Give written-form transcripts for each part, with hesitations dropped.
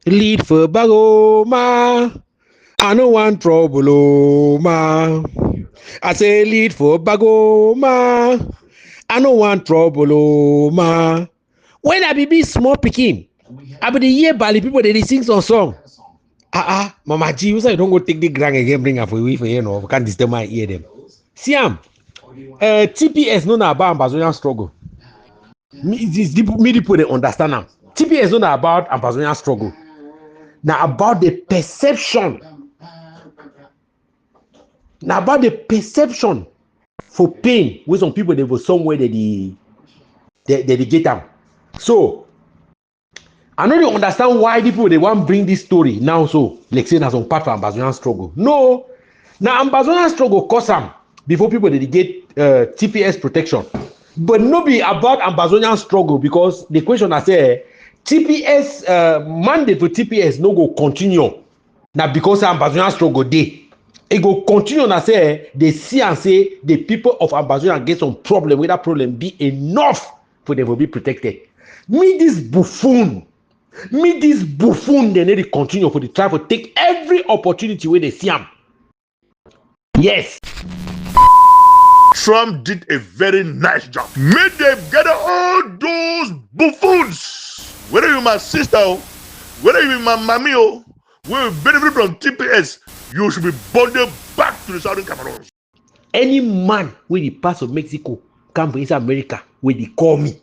Lead for bago ma. I no want trouble, oh ma. I say lead for bago ma. I no want trouble, oh ma. When I be small pikin, I be the year bally people they sing some song. Mama G, you say don't go take the grand again, bring her for you know, can't disturb my ear them. See TPS no na about Ambazonian struggle. Me people they understand now. TPS no na about Ambazonian struggle. Now about the perception. Now about the perception for pain with some people they go somewhere they get them. So I know you understand why people they want bring this story now. So like saying as some part of Ambazonian struggle. No, now Ambazonian struggle cause them before people they get TPS protection, but no be about Ambazonian struggle because the question I say TPS mandate for TPS no go continue now because Ambazonian struggle dey. It go continue na say they see and say the people of Ambazonia get some problem with that problem be enough for them to be protected. Me this buffoon they need to continue for the try to take every opportunity where they see them. Yes. Trump did a very nice job. Made them gather all those buffoons. Whether you're my sister, whether you're my mommy, will benefit from TPS, you should be bundled back to the southern Cameroon. Any man with the pass of Mexico come from America, where they call me,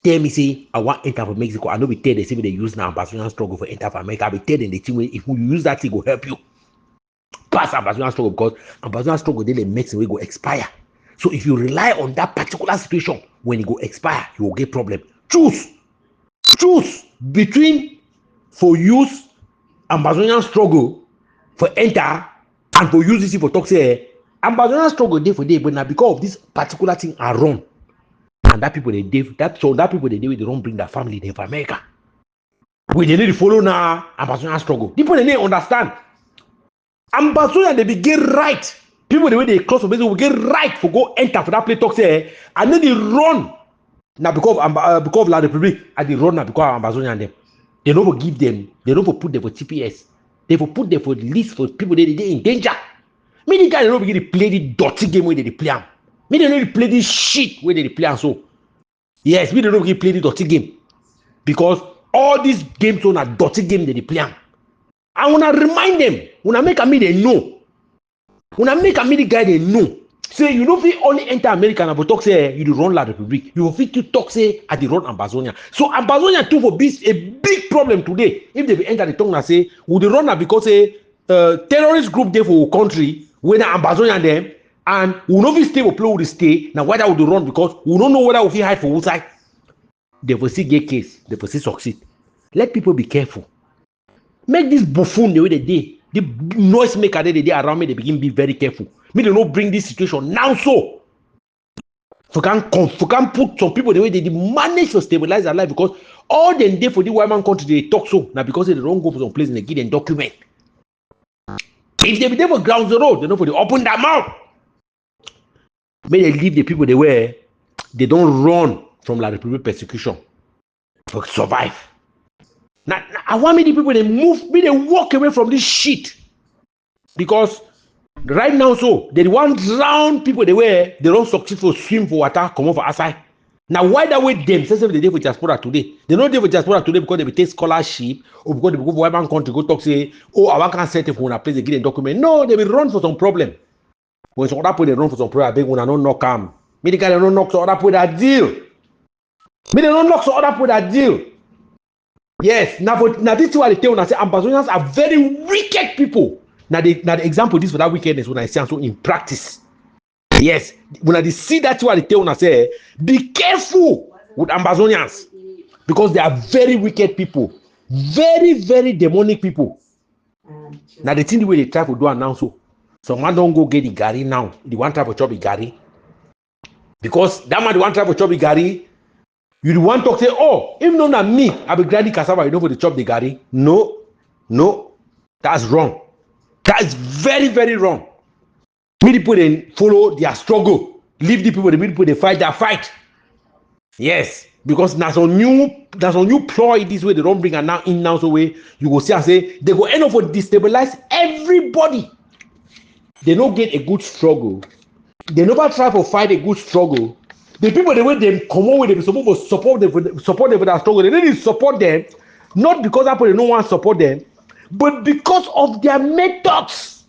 tell me say I want enter for Mexico. I know we tell the same they use now Ambazonian struggle for enter for America. I be tell them the thing if you use that thing will help you pass Ambazonian struggle because Ambazonian struggle then the Mexico will go expire. So if you rely on that particular situation when it go expire, you will get problem. Choose between for use Ambazonian struggle for enter and for use this for talk say Ambazonian struggle day for day, but now because of this particular thing are wrong, and that people they do that people they do they don't bring their family there for America. We they need to follow now Ambazonian struggle. People they need to understand Ambazonia they be get right. People the way they cross from will get right for go enter for that place talk say and then they run now because of La Republic and they run now because of Ambazonia and them. They don't give them. They don't put them for TPS. They will put them for the list for people they in danger. Me the guy they don't begin to play the dirty game where they play them. Me they don't play this shit where they play them. So yes, me they don't begin play the dirty game because all these games on a dirty game they play them. I wanna remind them. Wanna make a me they know. Wanna make a me the guy they know. Say you don't fit only enter America and talk say you do run La Republic. You will fit to talk say at the run Ambazonia. So Ambazonia too for be a big problem today. If they enter the tongue and say would they run because a terrorist group there for country when Ambazonia them and we no fit stay or play with the stay. Now why that would they run because we don't know whether we fit hide for one side. They will see get case. They will see succeed. Let people be careful. Make this buffoon the way they did. The noise maker they around me they begin be very careful. Me they not bring this situation now so. For can put some people the way they manage to stabilize their life because all them day for the white man country they talk so now because they don't go for some place and they give them document. If they be there for ground zero, they know for the open their mouth. May they leave the people they were they don't run from La Republic persecution for survive. Now I want me the people they move, me they walk away from this shit because right now so they want drown people they don't succeed for swim for water come over for outside. Now why that way them say they dey for diaspora today? They don't dey for diaspora today because they be take scholarship or because they go for white man country go talk say oh I want can settle for una place they give them document. No, they will run for some problem. When some other people they run for some problem, I beg una no knock am. Me the guy they don't knock some other people that deal. Me they don't knock some other people that deal. Yes, now this is why they tell una say Ambazonians are very wicked people. Now the example this for that wickedness when I see so in practice. Yes, when I see that's why they tell una say be careful with Ambazonians because they are very wicked people, very very demonic people. Now the thing the way they try to do now so someone don't go get the gari now. The one type of chop the gari because that man the one type of chop the gari. You the one talk say oh if no na me I be grinding cassava you know for the chop the gari. No, that's wrong. That is very, very wrong. Me the people they follow their struggle. Leave the people they fight their fight. Yes. Because that's a new ploy this way they don't bring her now in now so way you go see and say they go end up for destabilize everybody. They don't get a good struggle. They never try to fight a good struggle. The people the way they come on with them supposed to support them for that struggle. They didn't support them, not because that they don't want to support them, but because of their methods.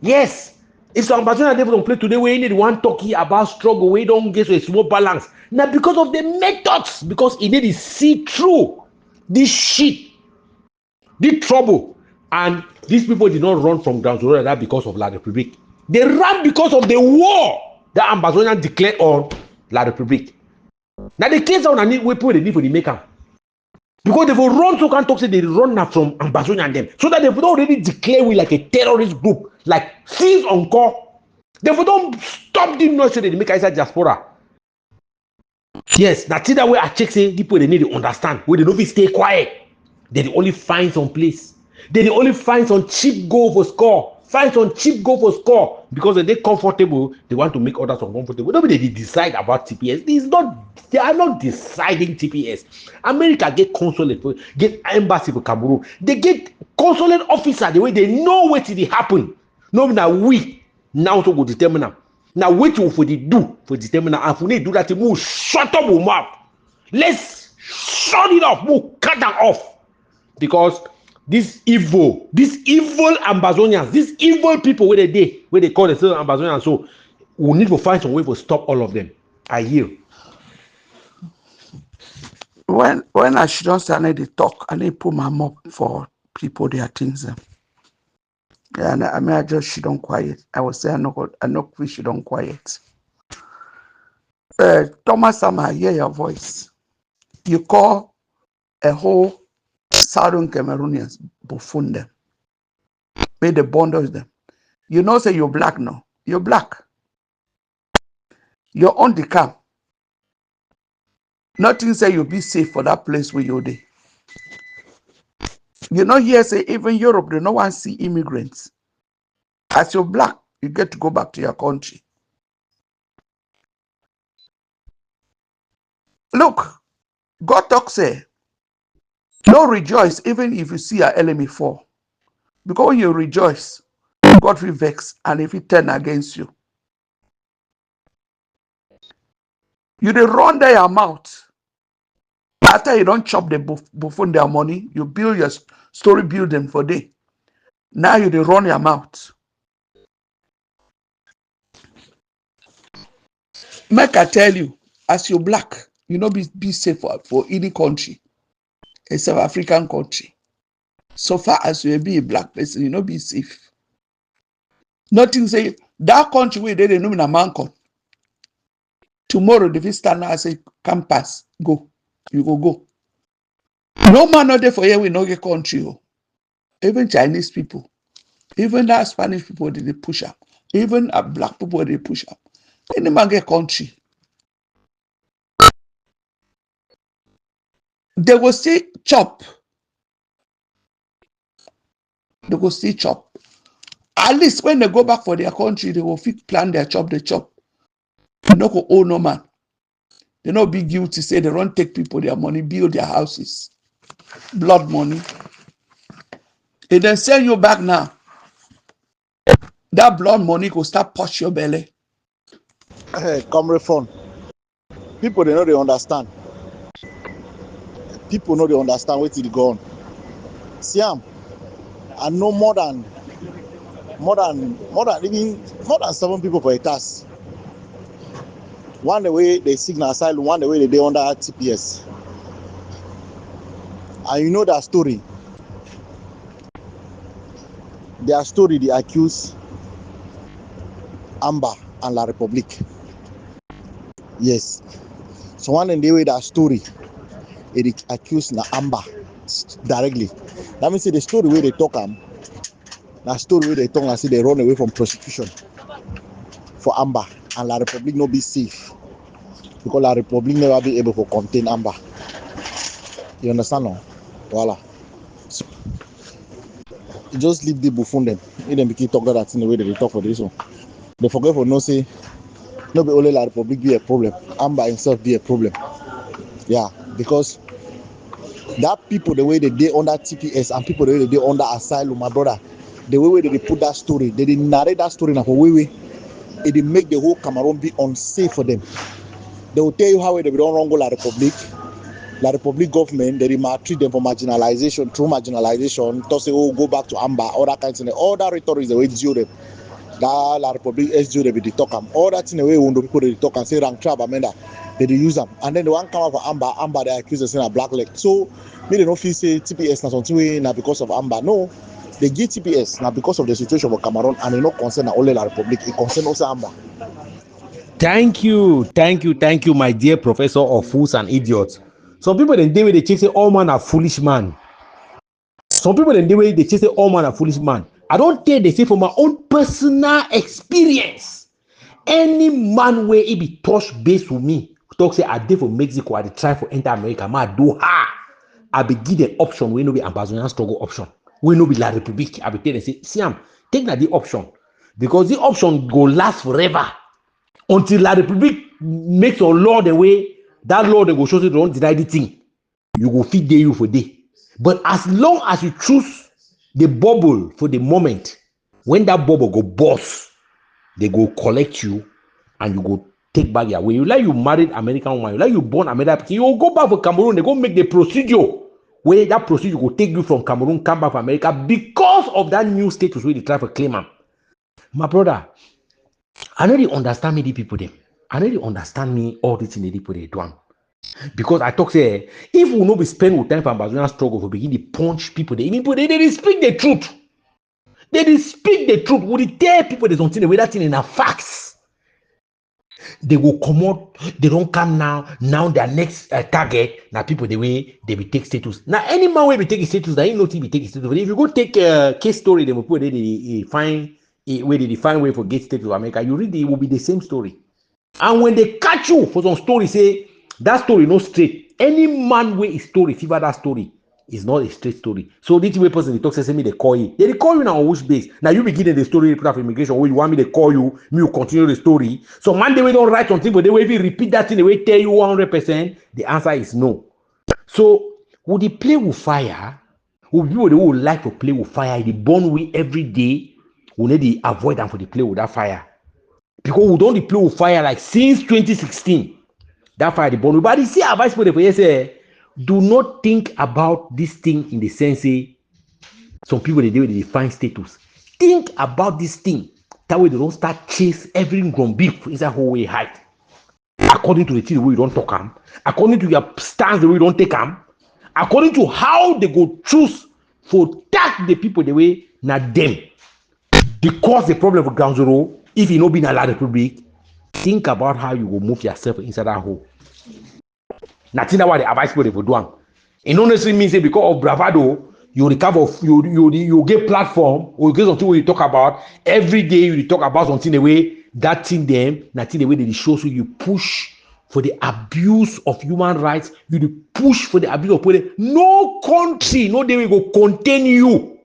Yes. If some Ambazonia they don't play today, we need one talking about struggle, we don't get to a small balance. Now because of the methods, because it need to see through this shit, this trouble, and these people did not run from ground zero that because of La Republique. They ran because of the war that Ambazonian declared on La Republique. Now the case on need weapon they need for the maker. Because they will run so can talk say they run now from Ambazonia and them. So that they would already declare we like a terrorist group, like thieves on call. They would don't stop them not so they make inside diaspora. Yes, that's that way I check say people they need to understand. Where they don't stay quiet. They only find some place. They only find some cheap goal for score. Find some cheap goal for score because they're comfortable. They want to make others uncomfortable. Nobody they decide about TPS. They are not deciding TPS. America get consulate, get embassy for Cameroon. They get consulate officer the way they know what did happen. No, now we now to go determine them. Now wait for the do for determine them. And if we do that, we shut up our mouth. Let's shut it off. We'll cut that off because. These evil Ambazonians, these evil people where they call themselves Ambazonians, so we need to find some way to stop all of them. I hear. When I should not say I need to talk, I need to put my mouth for people their things. Yeah, and I just should don't quiet. I will say I know we should don't quiet. Thomas, I hear your voice. You call a whole Southern Cameroonians buffoon them. Made the bundles them. You know, say you're black now. You're black. You're on the camp. Nothing say you'll be safe for that place where you're there. You know, here say even Europe, they no one see immigrants. As you're black, you get to go back to your country. Look, God talk say, don't rejoice even if you see your enemy fall. Because when you rejoice, God will vex and if he turn against you. You dey run there your mouth. After you don't chop the buffoon their money, you build your story building for day. Now you dey run your mouth. Make I tell you, as you black, you know be safe for any country. A South African country. So far as you be a black person, you know be safe. Nothing say that country where they know in a man come. Tomorrow the stand now say campus go. You go. No man not there for here we know your country. Oh. Even Chinese people, even that Spanish people they push up. Even a black people they push up. Any man get country. They will say chop. They will still chop. At least when they go back for their country, they will plan their chop, they chop. They no go owe no man. They no be guilty, say they don't take people their money, build their houses. Blood money. They then send you back now. That blood money go start push your belly. Hey, comrade phone. People they know they understand. People know they understand what is going on. Siam, I know more than 7 people for a task. One the way they signal asylum, one the way they under TPS. And you know that story. Their story, they accuse Amba and La Republique. Yes. So one in the way that story, it accused na Amba directly. That means the story where they talk that story where they talk and say they run away from prosecution for Amba and La Republique not be safe because La Republique never be able to contain Amba. You understand now? Voila. So, you just leave the buffoon them. Let them keep talking that in the way that they talk for this one. They forget for no say, not be only La Republique be a problem. Amba himself be a problem. Yeah, because that people, the way they did under TPS and people the way they did under asylum, my brother, the way they put that story, they did narrate that story now for way it did make the whole Cameroon be unsafe for them. They will tell you how they don't run go La Republic government, they maltreat them for marginalization, through marginalization, to say, oh, go back to Amba, all that kind of thing. All that rhetoric, the way it's them. That La Republic SGO, they be talk them. All that in the way when the people they talk and say rank trap, amenda, they use them. And then the one come up for Amba, they accuse us in a black leg. So, me they don't feel say TPS na something way now because of Amba. No, they give TPS now because of the situation for Cameroon and they not concern only La Republic, it concern also Amba. Thank you, my dear professor of fools and idiots. Some people then they say all man are foolish man. Some people then they say all man are foolish man. I don't think they say from my own personal experience. Any man where it be touch base with me, talk say I did for Mexico, I try for enter America, ma do ha. I be give the option we no be Ambazonian struggle option. We no be La Republique. I be tell them say, Siam, take that the option because the option go last forever until La Republique makes a law the way that law they go show you don't deny the thing. You go feed you for day. But as long as you choose the bubble for the moment, when that bubble go burst, they go collect you and you go take back your way. You like you married American woman, you like you born American, you will go back for Cameroon, they go make the procedure where that procedure will take you from Cameroon, come back for America because of that new status where they try to claim them. My brother, I know they understand me, the people them. I know they understand me all the things the people they do. Because I talk say, if we no be spend with time for Ambazonian struggle for begin to punch people, they speak the truth. They speak the truth. We tell people there's something the way that thing in a facts. They will come out, they don't come now. Now their next target, now people the way they will take status. Now any man will be taking status, that ain't no thing be taking status. But if you go take a case story, they will put they find where they define way for get status of America, you read it will be the same story. And when they catch you for some story, say that story no straight. Any man way is story, fever that story is not a straight story. So this way person they talk say me they call you. They call you now on which base? Now you begin the story report of immigration where you want me to call you, me will continue the story. So man they way don't write something, but they will even repeat that thing, they will tell you 100%. The answer is no. So would they play with fire? Would people they would like to play with fire? They burn we every day. We need to avoid them for the play with that fire. Because we don't play with fire like since 2016. That fire the burn. But you see advice for the say, do not think about this thing in the sense say some people they define status. Think about this thing. That way they don't start chase every grown beef inside whole way height. According to the thing the way you don't talk them, according to your stance the way you don't take them, according to how they go choose for attack the people the way not them. Because the problem for ground zero, if you know being a La Republic, think about how you will move yourself inside that hole. Nothing that what the advice people do. It don't necessarily mean say because of bravado, you recover, you get platform or you get something where you talk about every day. You talk about something the way that thing them, nothing the way they show. So you push for the abuse of human rights. You push for the abuse of people. No country, no day will go contain you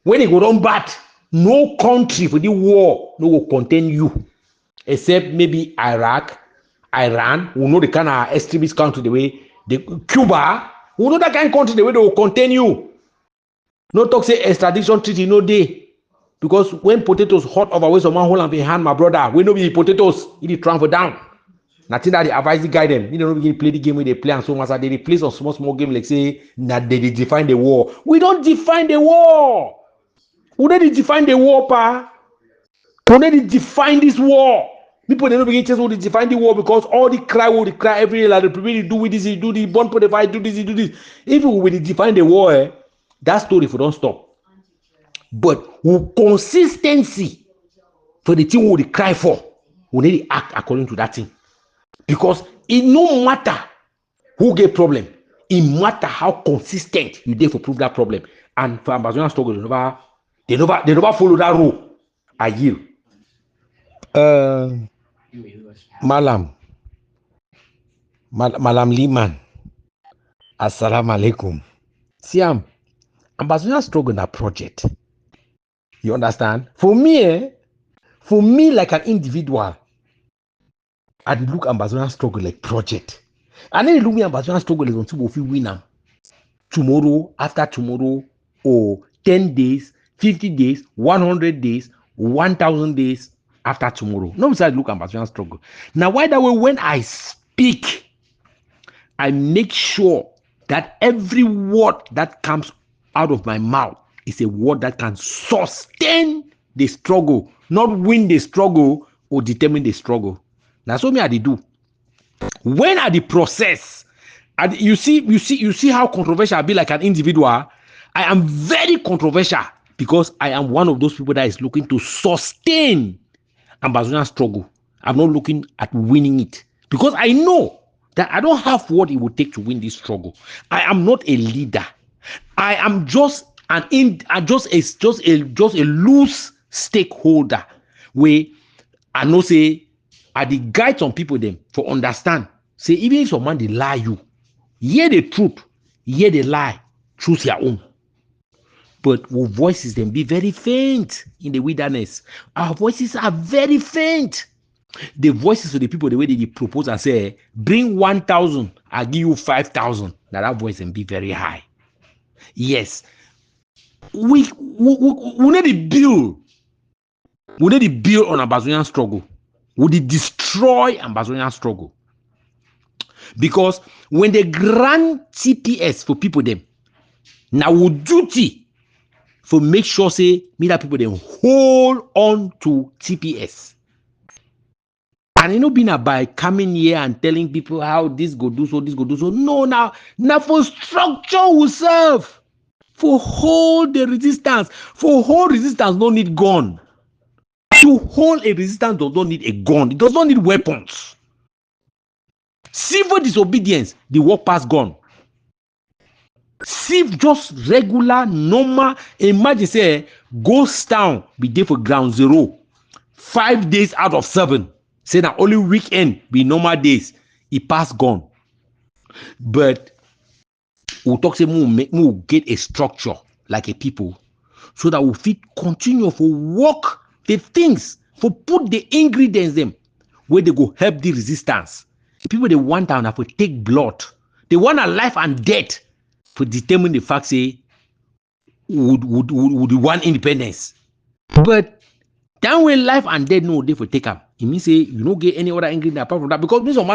when they go down bad. No country for the war no will contain you, except maybe Iraq, Iran. We know the kind of extremist country the way the Cuba. We know that kind of country the way they will contain you. No talk say extradition treaty no day, because when potatoes hot over way someone hold and hand my brother, we know be potatoes it is transfer down. Nothing that they advise the guide them. You don't begin play the game where they play and so much. They play some small game like say that they define the war. We don't define the war. We don't define the war, pa. We don't define this war. People they don't begin to define the war because all the cry every day like the people do with this, do the born for the fight, do this, do this. If we will define the war, that story for don't stop. But with consistency for the thing we cry for, we need to act according to that thing. Because it no matter who get problem, it matter how consistent you dare for prove that problem. And for Ambazonian struggle, they never follow that rule. I yield. Malam Liman, Assalamu alaikum. Siam, Ambazonian struggle na project. You understand? For me, like an individual, I look Ambazonian struggle like project. And then look me Ambazonian struggle is until we win them tomorrow, after tomorrow, or 10 days, 50 days, 100 days, 1,000 days after tomorrow. No, we look Ambazonian struggle. Now, why that way? When I speak, I make sure that every word that comes out of my mouth is a word that can sustain the struggle, not win the struggle or determine the struggle. That's what me I do. When I the process, and you see how controversial I be like an individual. I am very controversial because I am one of those people that is looking to sustain Ambazonian struggle. I'm not looking at winning it because I know that I don't have what it would take to win this struggle. I am not a leader. I am just a loose stakeholder where I know say I the guide some people them for understand. Say even if someone they lie you, hear the truth, hear the lie, choose your own. But our voices them be very faint in the wilderness. Our voices are very faint. The voices of the people, the way they propose and say, bring 1,000, I give you 5,000. Now that voice can be very high. Yes. We need to build. We need to build on Ambazonian struggle. We need to destroy Ambazonian struggle. Because when they grant TPS for people them, now we duty for make sure say me that people them hold on to TPS. And you know, being by coming here and telling people how this go do so, this go do so. No, now for structure will serve. For hold the resistance. For hold resistance, no need gun. To hold a resistance does not need a gun. It does not need weapons. Civil disobedience, the work pass gun. Civil just regular, normal. Imagine say, ghost town be there for ground zero. 5 days out of 7. Say that only weekend be normal days. It pass gone. But we'll talk say we'll get a structure like a people so that we'll fit continue for work the things, for put the ingredients them where they go help the resistance. The people they want down have to take blood. They want a life and death to determine the fact say would want independence. But that way life and death no they for take up. It means say you don't get any other ingredient apart from that because Mr.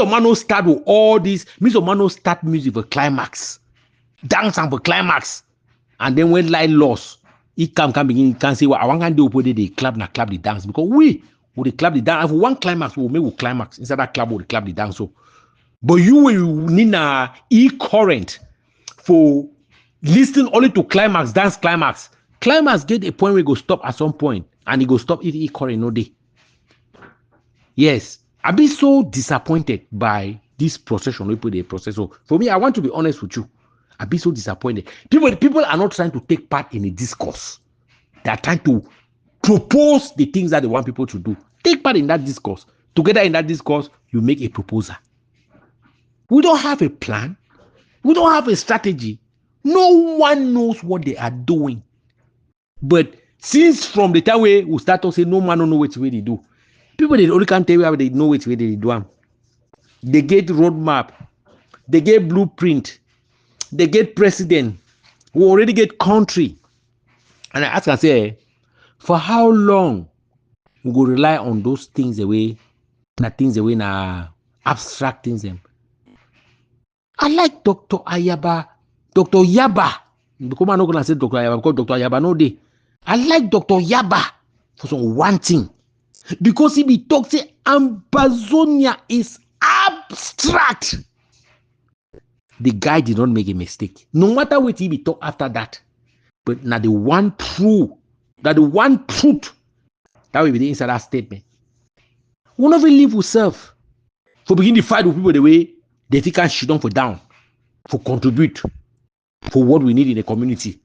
Mano start with all this. Mr. Mano start music for climax, dance and for climax, and then when light lost, it can begin. You can say well, I want to do they clap the dance because we would clap the dance. If one climax, we will make a climax inside that club. We clap the dance. So, but you will need a e-current for listening only to climax, dance climax. Climax get a point where it go stop at some point, and it go stop if e-current no day. Yes, I've been so disappointed by this procession. We put the process. So for me, I want to be honest with you. I've been so disappointed. People are not trying to take part in a discourse. They are trying to propose the things that they want people to do. Take part in that discourse. Together in that discourse, you make a proposal. We don't have a plan. We don't have a strategy. No one knows what they are doing. But since from the time we start to say no man don't know what they do. People they only can't tell you how they know which way they do. They get roadmap, they get blueprint, they get president, we already get country. And I ask and say, for how long we go rely on those things away, na abstract things them. I like Dr. Yaba. Because I'm not gonna say Dr. Yaba because Dr. Yaba no day. I like Dr. Yaba for some one thing. Because if he talks, say Ambazonia is abstract. The guy did not make a mistake. No matter what he talk after that. But now the one truth that will be the inside that statement. We never live with self. For begin to fight with people the way they think can shit on for down. For contribute. For what we need in the community.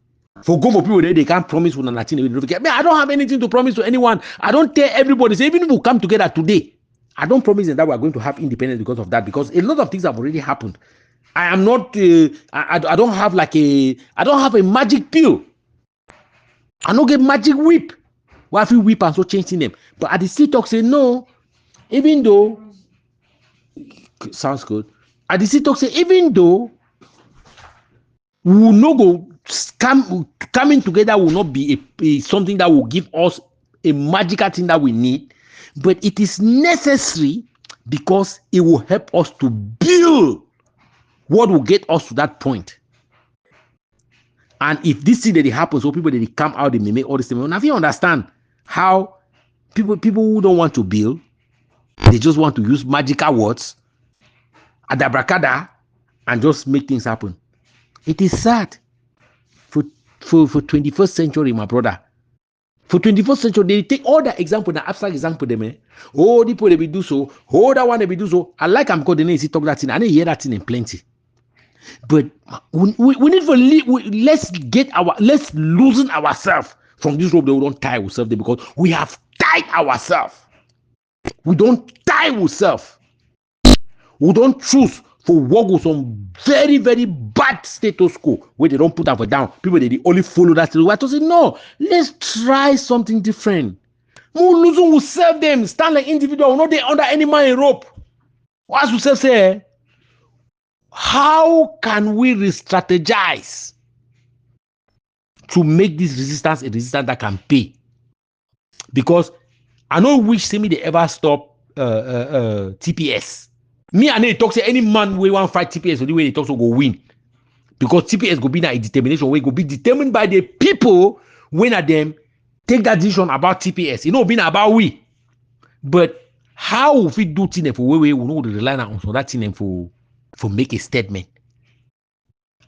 For go for people that they can't promise with nothing. I don't have anything to promise to anyone. I don't tell everybody. So even if we come together today, I don't promise them that we're going to have independence because of that. Because a lot of things have already happened. I am not. I don't have I don't have a magic pill. I don't get magic whip. Why if we whip and so changing them? But at the sea talk say no. Even though sounds good. I did talk say even though we will not go coming together will not be a something that will give us a magical thing that we need, but it is necessary because it will help us to build what will get us to that point. And if this thing that it happens, so people that they come out, they may make all this thing. Now, if you understand how people who don't want to build, they just want to use magical words, adabracada, and just make things happen. It is sad for 21st century, my brother. For 21st century, they take all the example, the abstract example, them. Oh, the people they be do so. Oh, that one they be do so. I like I'm coordinating. See talk that thing. I didn't hear that thing in plenty. But we need to let's loosen ourselves from this rope that we don't tie ourselves there, because we have tied ourselves. We don't tie ourselves. We don't choose for work with some very, very bad status quo where they don't put up or down. People they only follow that. I to say no, let's try something different. Losing will serve them. Stand like individual, not they under any man in rope. As we say, how can we re-strategize to make this resistance a resistance that can pay? Because I know which see me they ever stop TPS. Me and they talk say any man we want fight TPS, so the way they talk so go win. Because TPS go be na a determination way go be determined by the people when at them take that decision about TPS. You know, being about we. But how if we do things for we know the rely on so that thing for make a statement.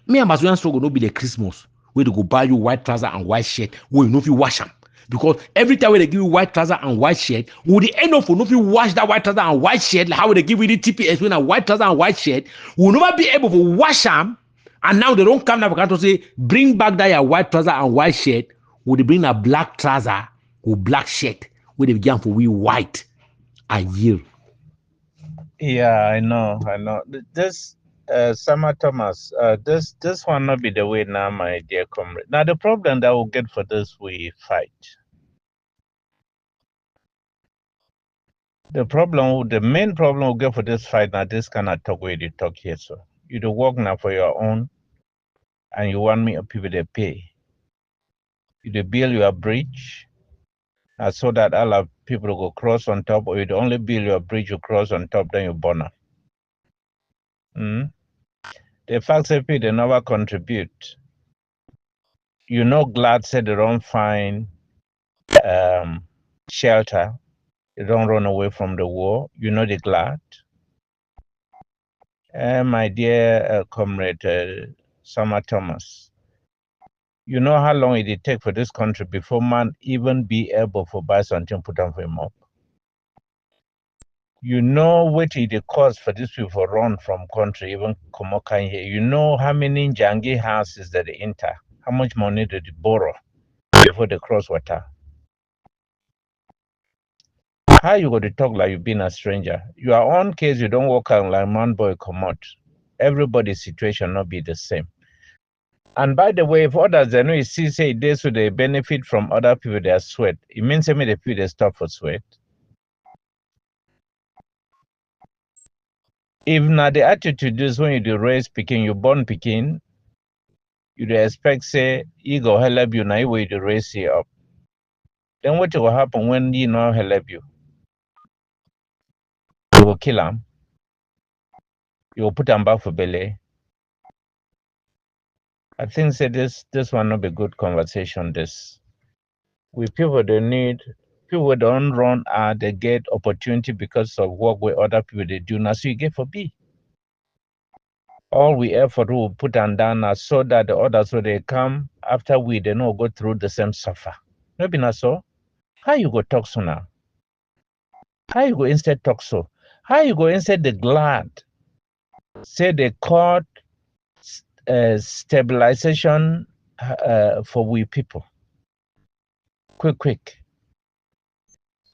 Me and Ambazonian struggle no be the Christmas where they go buy you white trouser and white shirt where you know if you wash them. Because every time when they give you white trouser and white shirt, will they end up for no if you wash that white trouser and white shirt, like how would they give you the TPS when a white trouser and white shirt, will never be able to wash them, and now they don't come now to say bring back that your white trouser and white shirt, will they bring a black trouser or black shirt where they began for we white a year. Yeah, I know. This Summer Thomas, this one not be the way now, my dear comrade. Now the problem that we'll get for this we fight. The main problem we'll get for this fight now, this cannot talk where you talk here, so you do work now for your own, and you want me people to pay. You do build your bridge, so that all of people go cross on top, or you only build your bridge, you cross on top, then you burn up. The fact that people never contribute. You know, glad said they don't find shelter. They don't run away from the war. You know the glad. My dear comrade Summer Thomas, you know how long it take for this country before man even be able to buy something put on for him up. You know what it cost for these people to run from country, even Komokan here. You know how many Jangi houses that they enter, how much money did they borrow before they cross water. How you got to talk like you've been a stranger? Your own case, you don't walk out like man boy come out. Everybody's situation not be the same. And by the way, if others they know you see say this so they benefit from other people their sweat, it means the people they stop for sweat. If not the attitude is when you do raise picking, you born picking, you do expect say you go help you now way to raise you up. Then what will happen when you know help you? You will kill them. You will put them back for belly. I think say this one not be good conversation. This with people they need people don't run they get opportunity because of work with other people they do now. So you get for B. All we effort will put them down so that the others so they come after we they know go through the same suffer. Maybe not so. How you go talk so now? How you go instead talk so? How you go instead the glad? Say the court stabilization for we people. Quick.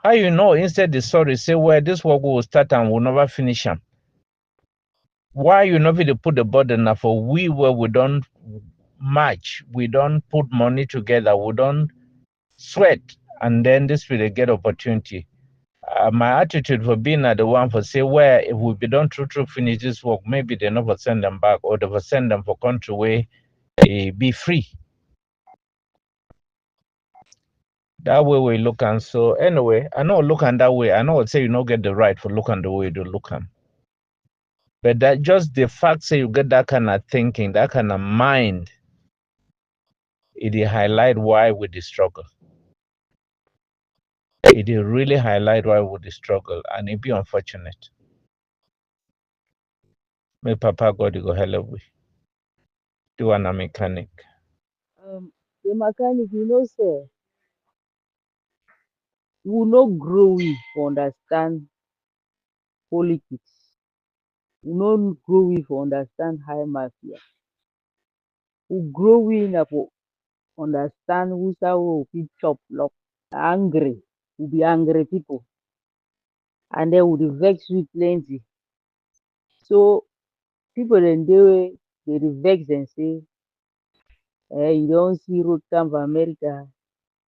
How you know instead the story say where this work will start and will never finish them? Why you not to put the burden now for we where we don't match, we don't put money together, we don't sweat, and then this will get opportunity. My attitude for being the one for say where if we be done true finish this work, maybe they never send them back or they will send them for country where be free. That way we look and so anyway, I know look and that way. I know say you don't get the right for look and the way you look and. But that just the fact say you get that kind of thinking, that kind of mind, it highlight why we the struggle. It really highlight why we the struggle, and it be unfortunate. My papa God go hell we. Do an a mechanic. The mechanic, say, we no grow we for understand politics. We no grow we for understand high mafia. We grow we na for understand who's how we chop lock. Angry. We be angry people. And then we dey vex we plenty. So people then they vex and say, you don't see road come for America,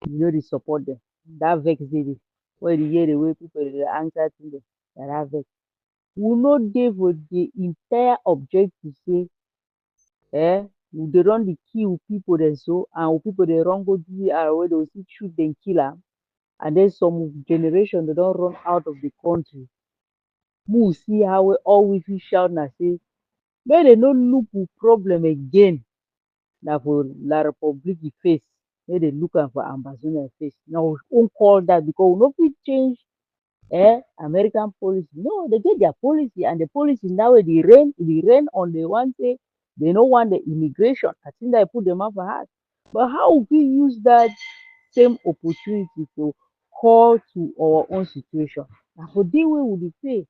you know they support them. That vex dey. When you hear the way people dey answer to them, that vex. We no dey for the entire objective say we dey run the kill people dem so and people dey run go GR wey dey go still shoot dem kill am and then some generation dey don run out of the country. Make we see how all we fit shout na say make dem no look the problem again na for La Republic face, make dem look am for Ambazonia face. Na we own call that because we no fit change American policy. No, they get their policy and the policy now dey reign on the one say they no want the immigration. I think that put them out for heart. But how we fit use that same opportunity to call to our own situation? Na for dey wey we dey pay.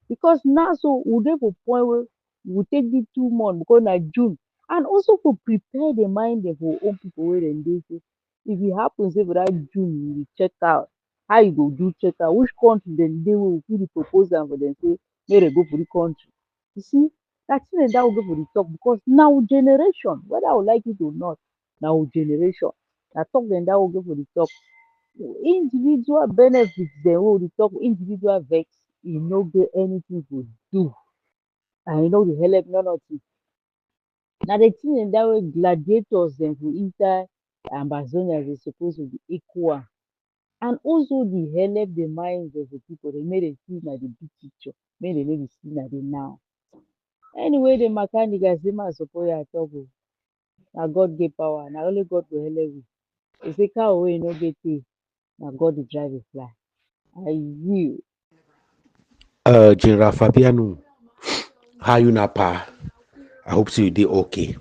Because now so we dey for point where we take the 2 months because na June and also to prepare the mind dem for own people wey dem dey say if e happen say for that June you dey check out, how you go do check out? Which country dem dey wey we fit dey propose am for dem say make dem go for the country? You see, na thing like that we go for the talk because na our generation, whether we like it or not, na our generation. Na talk dem that we go for the talk. Individual benefits dem wey we dey talk, individual vex, e no get anything to do and e no dey help none of it. Na the thing dem that way gladiators dem for inside Ambazonia dey suppose to be equal and also dey help the minds of the people dem make dem see na the big picture, make dem no dey see na the now. Anyway, the mechanic I say ma support ya talk o. Na God get power, na only God go help we. They say cow wey e no get tail, na God dey drive e fly. I yield. General Fabiano, how you na pa? I hope so you did okay.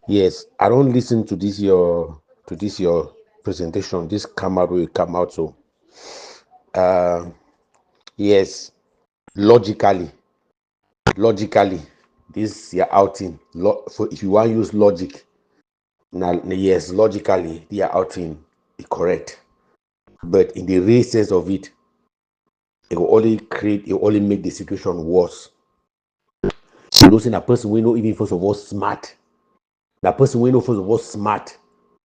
Yes, I don't listen to this your presentation. This camera will come out so. Yes, logically, this your outing. For if you want to use logic, now yes, logically, their outing is correct. But in the real sense of it, it will only make the situation worse. You know, saying a person we know even first of all smart. That person we know first of all smart,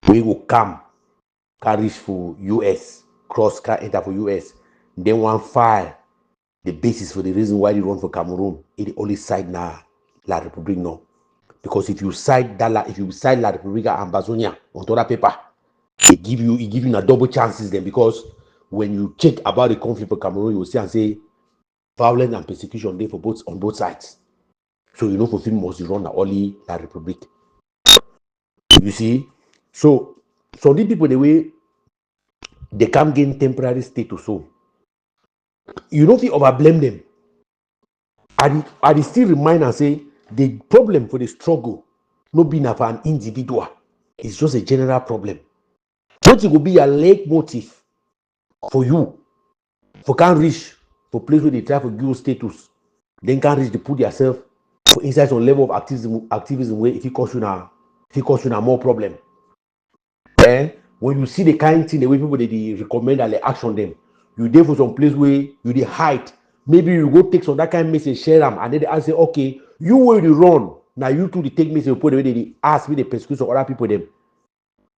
we will come, carry for US, cross car enter for US, then one file the basis for the reason why they run for Cameroon. It only side na La Republique no. Because if you side La Republique Ambazonia on other paper, it give you a double chances then because when you check about the conflict for Cameroon, you will see and say violence and persecution there on both sides. So you know for film must run only La Republique. You see, so some of the people the way they can't gain temporary status. So you don't feel over blame them. I still remind and say the problem for the struggle not being for an individual. It's just a general problem. What it will be a leitmotif for you for can't reach for place where they try for give status, then can't reach to put yourself for inside some level of activism where if it costs you now more problem. When you see the kind thing the way people they recommend and they action them, you there for some place where you they hide. Maybe you go take some that kind of message, share them, and then they say, okay, you will run. Now you two they take message, put the way they ask me the persecution of other people them.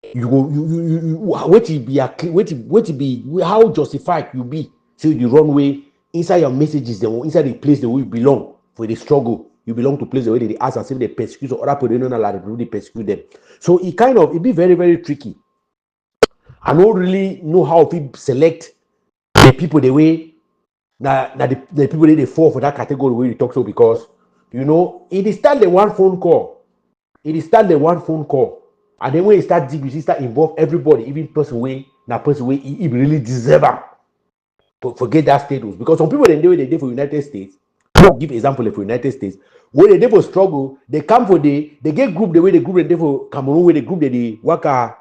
you go what it be what it be how justified you be say the wrong way inside your messages dem inside the place the way you belong for the struggle you belong to place the way they ask as if they persecute or other people they know like they persecute them. So it kind of it be very very tricky. I don't really know how to select the people the way the people they fall for that category where you talk so, because you know it is start the one phone call. It is start the one phone call. And then when you start deep, you start involve everybody, even person way, now person way, he really deserve am. Forget that status. Because some people they dey for United States. I'll give example for United States. When they dey for struggle, they come for they get group the way they group they dey for Cameroon, where the group they worker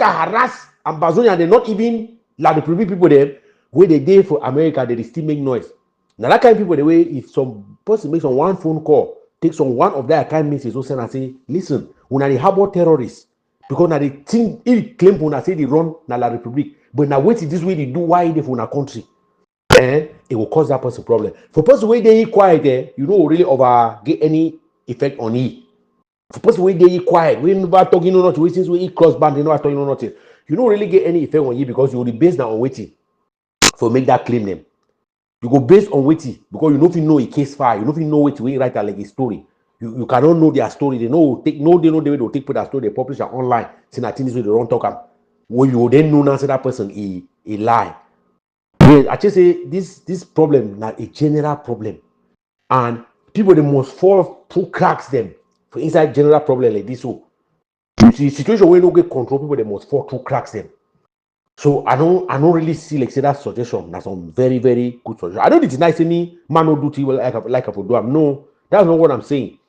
harass Ambazonia, they not even like the previous people there, where they dey for America, they still make noise. Now that kind of people the way if some person makes on one phone call, takes on one of their kind messages, so send and say, listen, when they harbor terrorists, because now they think if claim when I say they run na la Republic, but now wait this way they do why they for a country, it will cause that person problem. For person where they quiet there, you don't really over get any effect on it. For person where they quiet, we never talking no nothing. Since we cross band, they never talking no nothing. You don't really get any effect on you because you will be based now on waiting for make that claim them. You go based on waiting because you don't know a case file. You don't know what to write like a story. You cannot know their story. They know they know the way they will take put that story. They publish it online. Saying that this way they don't talk am. When you then know now say that person a lie. Yes, I just say this problem not a general problem, and people they must fall through cracks them for inside general problem like this. So you see situation where you don't get control, people they must fall through cracks them. So I don't really see like say that suggestion. That's some very very good suggestion. I don't deny any man no do well like I for do. No, that's not what I'm saying.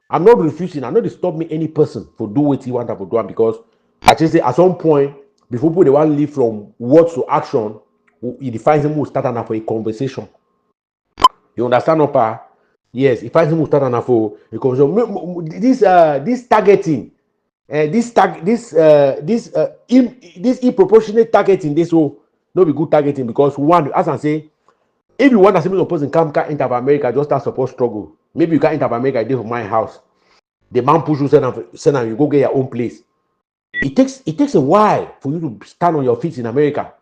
I'm not refusing. I'm not to stop me any person for do what he want to do, because I just say at some point before people they want to leave from words to action, he defines them who start on for a conversation. You understand, Opa? Yes, if I say start on for a conversation. This targeting, this disproportionate targeting, this will not be good targeting, because one, as I say, if you want to see a person can't enter America, just start support struggle. Maybe you can't enter America, they from my house. The man push you, send you go get your own place. It takes a while for you to stand on your feet in America.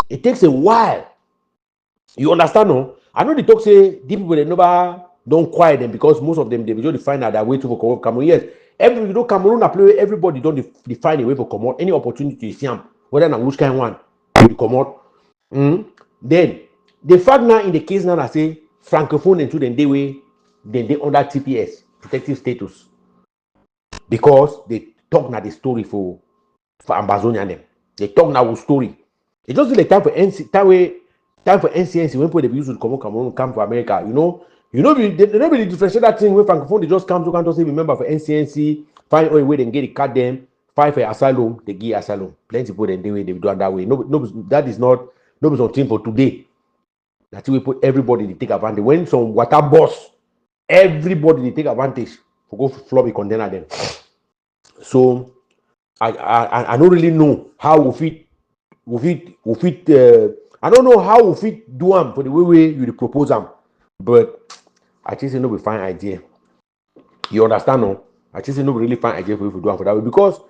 It takes a while. You understand, no? I know the talk say these people they never don't quiet them, because most of them they usually find out that way to for Cameroon. Yes, Cameroon play everybody don't define a way for come out. Any opportunity you see them, whether which kind one will come out. Then the fact now in the case now I say francophone into the day way, then they under TPS protective status, because they talk now the story for Ambazonia them. They talk now with story. It just like time for NCNC when people they use to come to America. They don't really differentiate that thing when francophone they just come to can't say remember for NCNC, find a way they get the card them, fight for asylum, they give asylum. Plenty people then they do it that way. No, that is not something for today. That's why we put everybody they take advantage. When some water boss, everybody they take advantage for go flop a container them. So I don't really know how we fit I don't know how we fit do them for the way you propose them, but I just say no be fine idea. You understand, no? I just say no really fine idea for you to do them for that way, because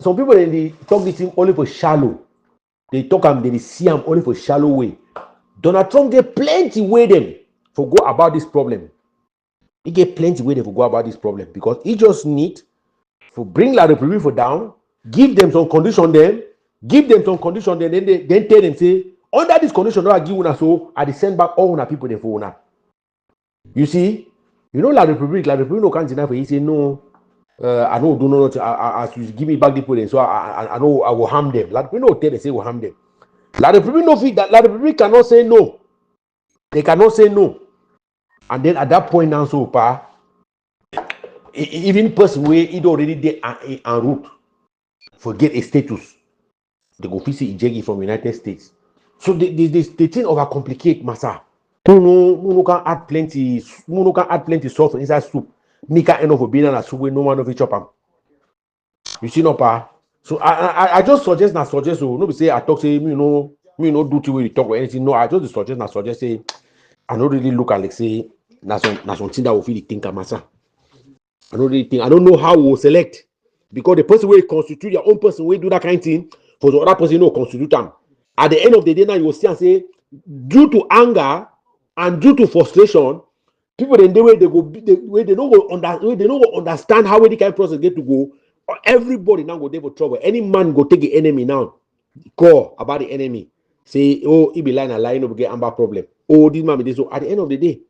some people they talk this thing only for shallow. They talk them, they see them only for shallow way. Donald Trump get plenty way them for go about this problem. He get plenty way them for go about this problem, because he just need for bring La Republic for down, give them some condition, then then tell them say under this condition that I give una, so I send back all una people there for una. You see, La Republic no can't deny for you say no. I know do not as you give me back the people, so I know I will harm them. La Republic no tell they say will harm them. La Republic no fit that La Republic cannot say no. They cannot say no. And then at that point now, so far, even person where it already there en route forget a status, they go visit Ijegi from United States. So the thing overcomplicate massa. No can add plenty salt inside soup. Me can end up being a soup where no one of each chop am. You see no pa. So I just suggest so no be say I talk say me no do to way you talk or anything. No, I just suggest say I don't really look at like say na something that will feel think massa. I don't really think. I don't know how we will select. Because the person will constitute your own person will do that kind of thing for the other person no constitute them. At the end of the day, now you will see and say, due to anger and due to frustration, people then the way they go, they don't go understand how any kind of process get to go. Everybody now go there for trouble. Any man go take the enemy now. Call about the enemy. Say, oh, he be lying a line of get amber problem. Oh, this man be this. So at the end of the day,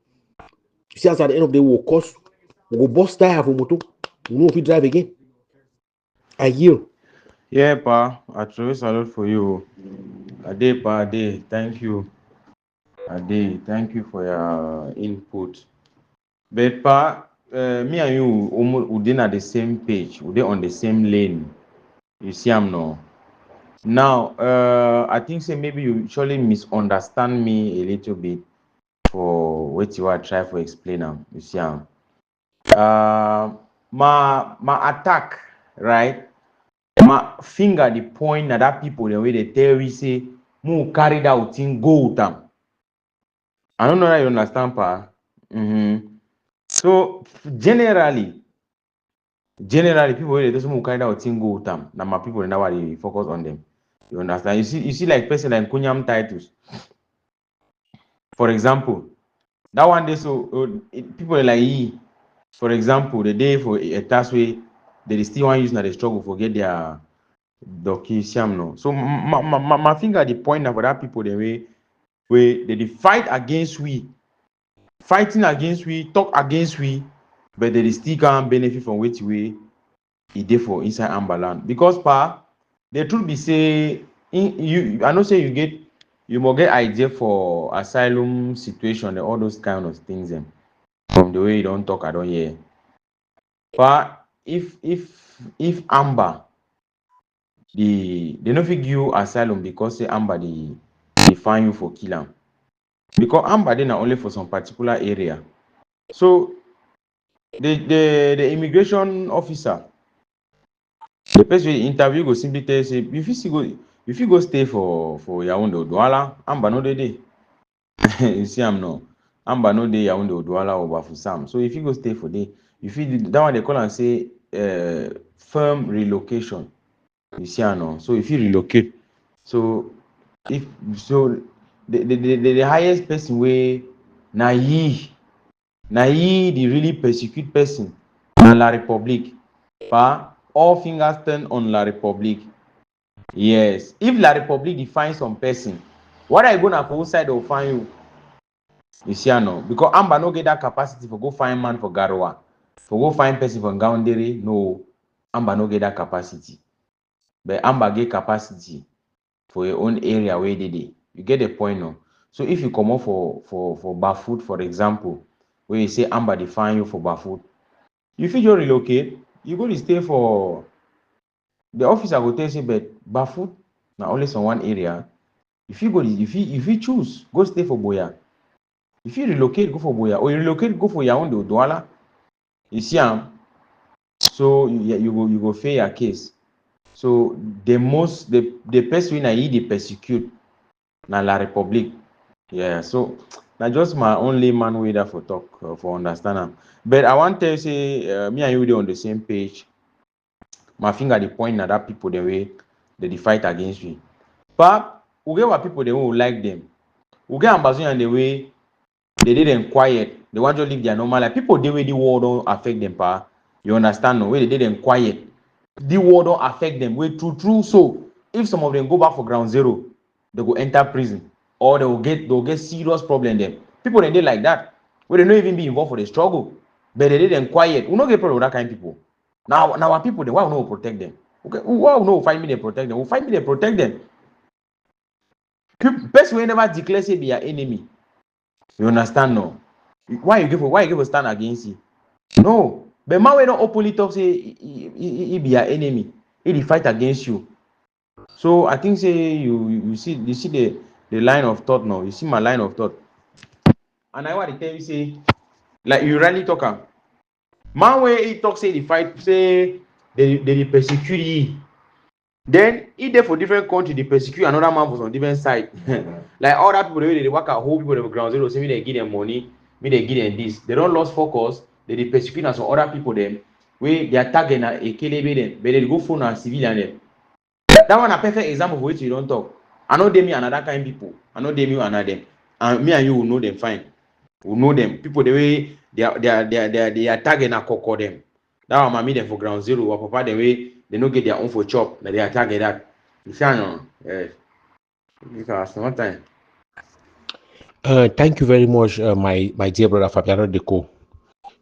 you see, us at the end of the day, we'll cost, we'll bust tire for motor. We know if we drive again. I yield. Yeah, Pa, I truly salute for you. Ade, Pa, Ade, thank you. Ade, thank you for your input. But Pa, me and you, we at the same page, we on the same lane. You see, I'm no. Now, I think say maybe you surely misunderstand me a little bit for what you are trying to explain. You see, my attack, right? My finger the point at that people the way they tell you say, "Mu carry that thing go with them." I don't know that you understand, Pa. So generally, people they just mu carry that thing go with them. Now my people now they focus on them. You understand? You see like person like Kunyam Titus, for example. That one day people like he, for example, the day for a task way they still want use now they struggle for get their document no. So my finger the point now for that people the way they fight against we, fighting against we, talk against we, but they still can't benefit from which way it dey for inside Ambaland. Because Pa, the truth be say I know say you more get idea for asylum situation and all those kind of things from the way you don't talk, I don't hear. But if Amber they no fit give you asylum because say Amber they find you for kill am. Because Amber they not only for some particular area. So the immigration officer, the person wey interview go simply tell you say if you go stay for Yaounde Odouala, Amber no dey. You see am no. Amber no dey Yaounde Odouala or Bafoussam. So if you go stay for there, you feel that one they call and say firm relocation. You see no. So if you relocate, so if so the highest person way na ye the really persecute person na La Republique. Pa, all fingers turn on La Republique. Yes. If La Republique define some person, what are you gonna for outside they'll find you? You see no? Because Amber no get that capacity for go find man for Garoua. For go find person for Gaoundere, no. Amber no get that capacity. But Amber get capacity for your own area where they dey. You get the point now. So if you come up for Bafoot, for example, where you say Amber define you for Bafoot, if you just relocate, you go to stay for the officer will tell you, but Bafoot now only in one area. If you go, if you choose, go stay for Boya. If you relocate, go for Boya, or you relocate, go for Yaounde Douala. You see, so you go fail your case. So the person I they persecute na La Republique. Yeah, so now just my only man way that for talk for understand. But I want to say me and you on the same page. My finger the point at that people the way they fight against me. But we get what people they who like them. We get Ambazonian the way they didn't quiet. They want to live their normal life. People the way the war don't affect them, pa. You understand no? Way they didn't quiet. The war don't affect them. Way true. So if some of them go back for ground zero, they go enter prison. Or they'll get serious problem them. People they like that. Where they don't even be involved for the struggle. But they didn't quiet. We don't get problem with that kind of people. Now our people, they why we not protect them? Okay, why we not find me they protect them? We find me they protect them. Person will never declare say be your enemy. You understand no? Why you give a stand against you? No. But man we don't openly talk say he be your enemy. He fight against you. So I think say you see the line of thought now. You see my line of thought. And I want to tell you say like you really talk. Man where he talk say the fight say they persecute ye. Then if they for different country they persecute another man was on different side. Like all that people they work at whole people they ground zero say me they give them money, me they give them this. They don't lose focus, they persecute and some other people them where they attack and a kelebe them, but they go phone and civilian them. That one a perfect example of which you don't talk. I know them and other kind of people. I know them you and them. And me and you will know them fine. We know them. People the way they are tagging a cocoa them. That one mean them for ground zero. Or papa the way they don't get their own for chop. That they are tagging that. You see no? Yes. Because no time. Thank you very much, my dear brother Fabiano Deco.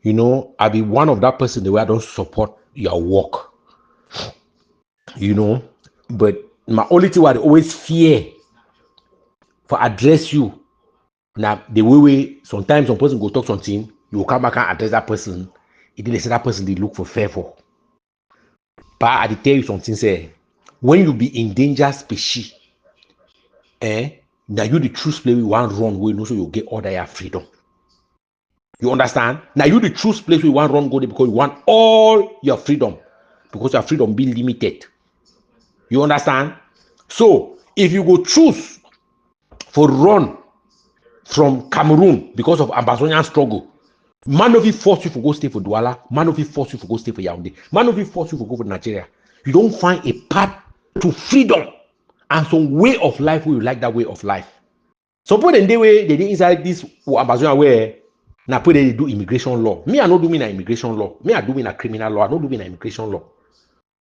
You know, I be one of that person the way I don't support your work. You know, but my only thing I always fear for address you. Now the way sometimes some person go talk something, you will come back and address that person. It didn't say that person they look for favor. But I tell you something, say when you be in danger species, now you the truth play with one wrong way, no, so you get all that freedom. You understand? Now you the choose place we want run go there because you want all your freedom, because your freedom be limited. You understand? So if you go choose for run from Cameroon because of Ambazonian struggle, man of it force you to go stay for Douala, man of it force you to go stay for Yaoundé, man of it force you to go for Nigeria. You don't find a path to freedom and some way of life where you like that way of life. Suppose in the way they did inside this Ambazonia where now put they do immigration law. Me, I not doing an immigration law. Me, I doing a criminal law. I not doing an immigration law.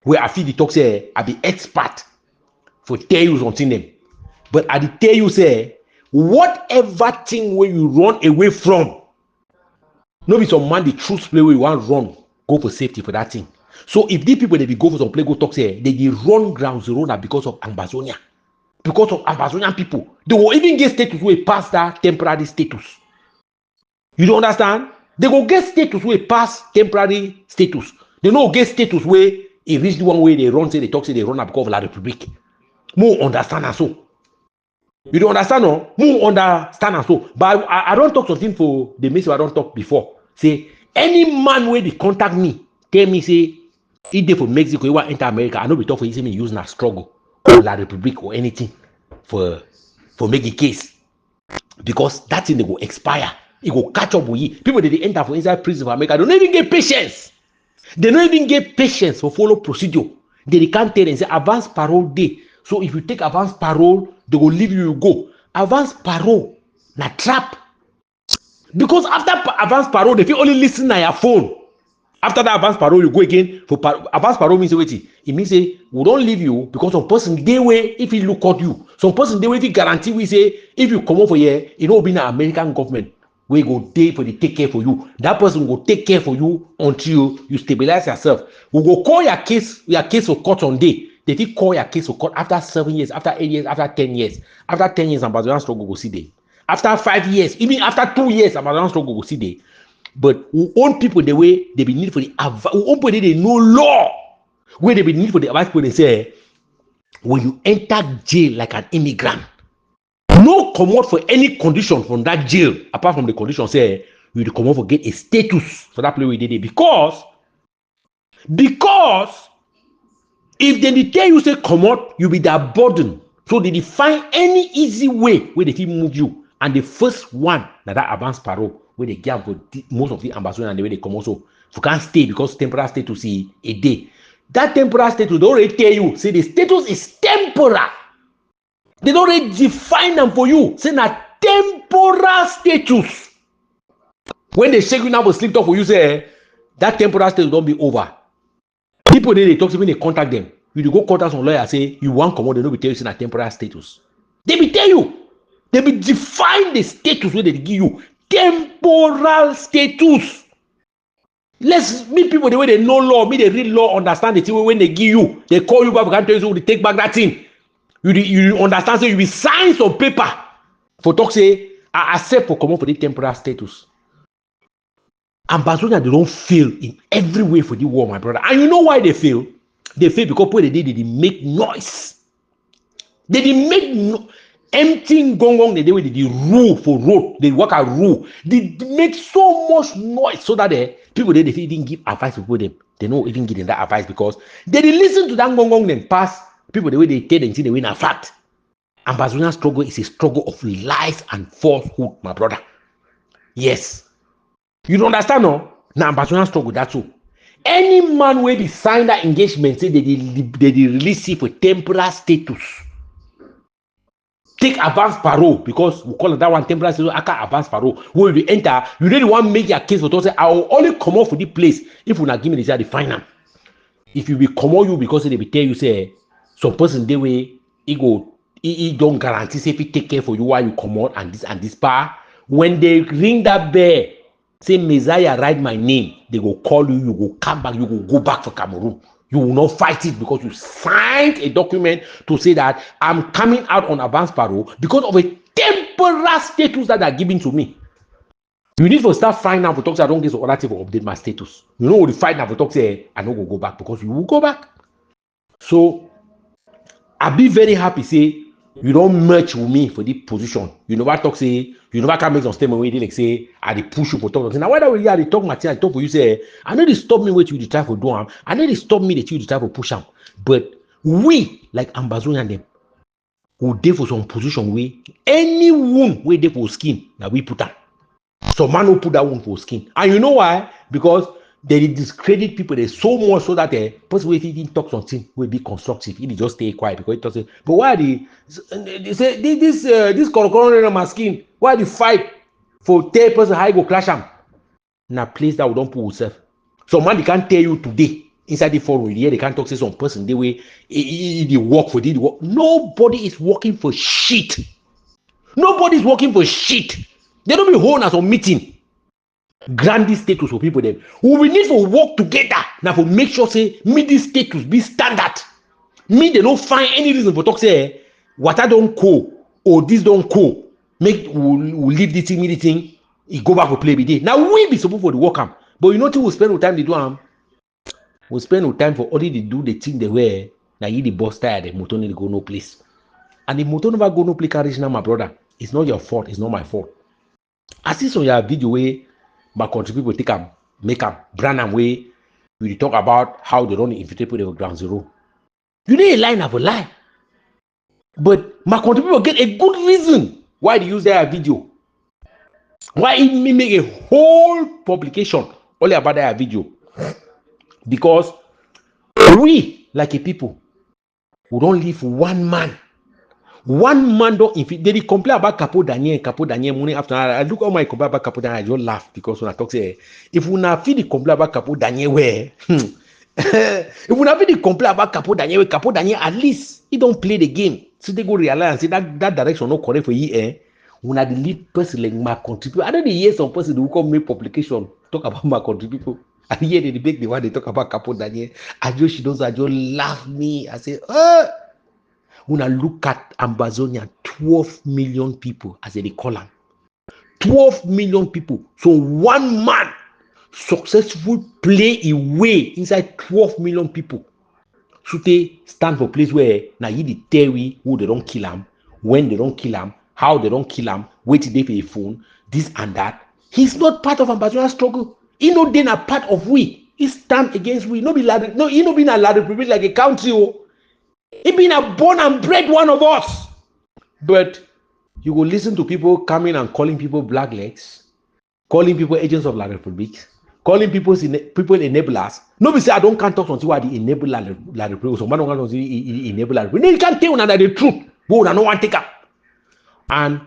Where I feel the talk say I be expert for tell you something them. But I did tell you say whatever thing where you run away from, no be some man the truth play where you want run, go for safety for that thing. So if these people they be go for some play go talk say they run ground zero now because of Ambazonia. Because of Ambazonian people, they will even get status where pass that temporary status. You don't understand? They go get status where pass temporary status. They no get status where it reach the one way they run, say they talk, say they run up because of La Republique. More understand and so. You don't understand, no? More understand and so. But I don't talk something for the message I don't talk before. Say any man where they contact me, tell me say if they for Mexico, you want enter America, I know we talk for you say me use na struggle or La Republique or anything for make a case. Because that thing they go expire. It go catch up with you. People that they enter for inside prison for America, they don't even get patience. They don't even get patience for follow procedure. They can't tell and say advance parole day. So if you take advance parole, they will leave you go. Advance parole, na trap. Because after advance parole, they feel only listen to your phone. After that advance parole, you go again for advance parole means wait. It means say we don't leave you because some person they way if he look at you. Some person they way if he guarantee we say if you come over here, it will be an American government. We go there for the take care for you. That person will take care for you until you stabilize yourself. We go call your case for court on day. They will call your case for court after 7 years, after 8 years, after 10 years. After 10 years, Ambazonian struggle go see there. After 5 years, even after 2 years, Ambazonian struggle go see there. But we own people the way they be need for the advice. We own people they know law. Where they be need for the advice people they say when you enter jail like an immigrant. No come out for any condition from that jail apart from the condition say you come out for get a status for that place where they did because if they tell you say come out, you be that burden. So they find any easy way where they can move you. And the first one that advance parole where they give for most of the Ambazonians and the way they come also you can't stay because temporary status is a day. That temporary status they already tell you say the status is temporary. They don't already define them for you. Say na temporal status. When they shake you now for sleep talk for you, say that temporal status don't be over. People they talk to when they contact them. You go contact some lawyer say you want come out, they don't be tell you say na temporal status. They be tell you. They be define the status where they give you. Temporal status. Let's meet people the way they know law, me they read law, understand the thing when they give you. They call you back, can't tell you so they take back that thing. You understand, so you will sign some paper for talk say I accept for come up for the temporary status. Ambazonia they don't fail in every way for the war, my brother. And you know why they fail? They fail because what they did, they make noise. They didn't make empty gong the way they did rule for road. They work a rule. They make so much noise so that the people they didn't give advice to them. They don't even give them that advice because they didn't listen to that gong then pass. People the way they tell them see the win a fact. Ambazonian struggle is a struggle of lies and falsehood, my brother. Yes. You don't understand, no? Now Ambazonian struggle, that's all. any man where they sign that engagement say they release it for temporary status. Take advance parole, because we call it that one temporary status. I can't advance parole. When you enter, you really want to make your case for to say I will only come out for the place if you not give me the final. If you will come out you because they will tell you say some person they way he don't guarantee say if he take care for you while you come out and this part. When they ring that bell, say Messiah write my name, they go call you, you go come back, you go back for Cameroon. You will not fight it because you signed a document to say that I'm coming out on advance parole because of a temporary status that are given to me. You need to start fighting now for talk say I don't get other thing to update my status. You know the fight now for talk say I don't go back because you will go back. So I be very happy say you don't merge with me for the position. You never talk say you never can make some statement where they like say I dey push you for talk. Now whether we are they talk Martin, I talk for you say I know they stop me what you try for do am. I know they stop me that you try for push am. But we like Ambazonia them who dey for some position where any wound where they for skin now we put am. Some man who put that wound for skin. And you know why? Because they discredit people. They so much so that the person if he talk something will be constructive. He just stay quiet because he talks. But why they say this corona my skin? Why the fight for 10 person how go clash him? Na place that we don't put yourself. Some man they can't tell you today inside the forum here they can't talk say some person the way they work for the work. Nobody is working for shit. Nobody is working for shit. They don't be holding us on meeting. Grant this status for people then. We need to work together now for make sure say me this status be standard. Me they don't find any reason for talk say water don't cool or this don't cool. Make we leave this thing, it go back to play with it. Now we be supposed for the work camp. But you know till we spend no time they do we spend no time for only they do the thing they wear. Now you the boss tired, the motor need to go no place. And the motor never go no place carriage now, my brother. It's not your fault, it's not my fault. I see some your video where my country people take them, make them brand and way we talk about how they don't infiltrate people ground zero. You need a line of a lie. But my country people get a good reason why they use their video. Why it make a whole publication only about their video. Because we, like a people, we don't live one man. One man don't they complain about Capo Daniel morning after I look at my complain about Capo Daniel, I just laugh because when I talk say if we not feel the complain about Capo Daniel where if we not feel the complain about Capo Daniel at least he don't play the game. So they go realize and say that direction not correct for you when I the lead person like my country people. I don't hear some person who come make publication talk about my country people. And here they debate the one they talk about Capo Daniel. I just laugh me. I say, when I look at Ambazonia, 12 million people, as they call them. 12 million people. So one man successful play a way inside 12 million people. So they stand for place where now you tell we who they don't kill them, when they don't kill them, how they don't kill them, wait till they pay a phone, this and that. He's not part of Ambazonian struggle. He not then a part of we. He stand against we. He not been a republic like a country. He been a born and bred one of us. But you will listen to people coming and calling people blacklegs, calling people agents of La Republique, calling people enablers. Nobody say I can't talk until I enable La Republique. Someone don't can't enable La Republique. You can't tell that the truth. But I don't want to take up. And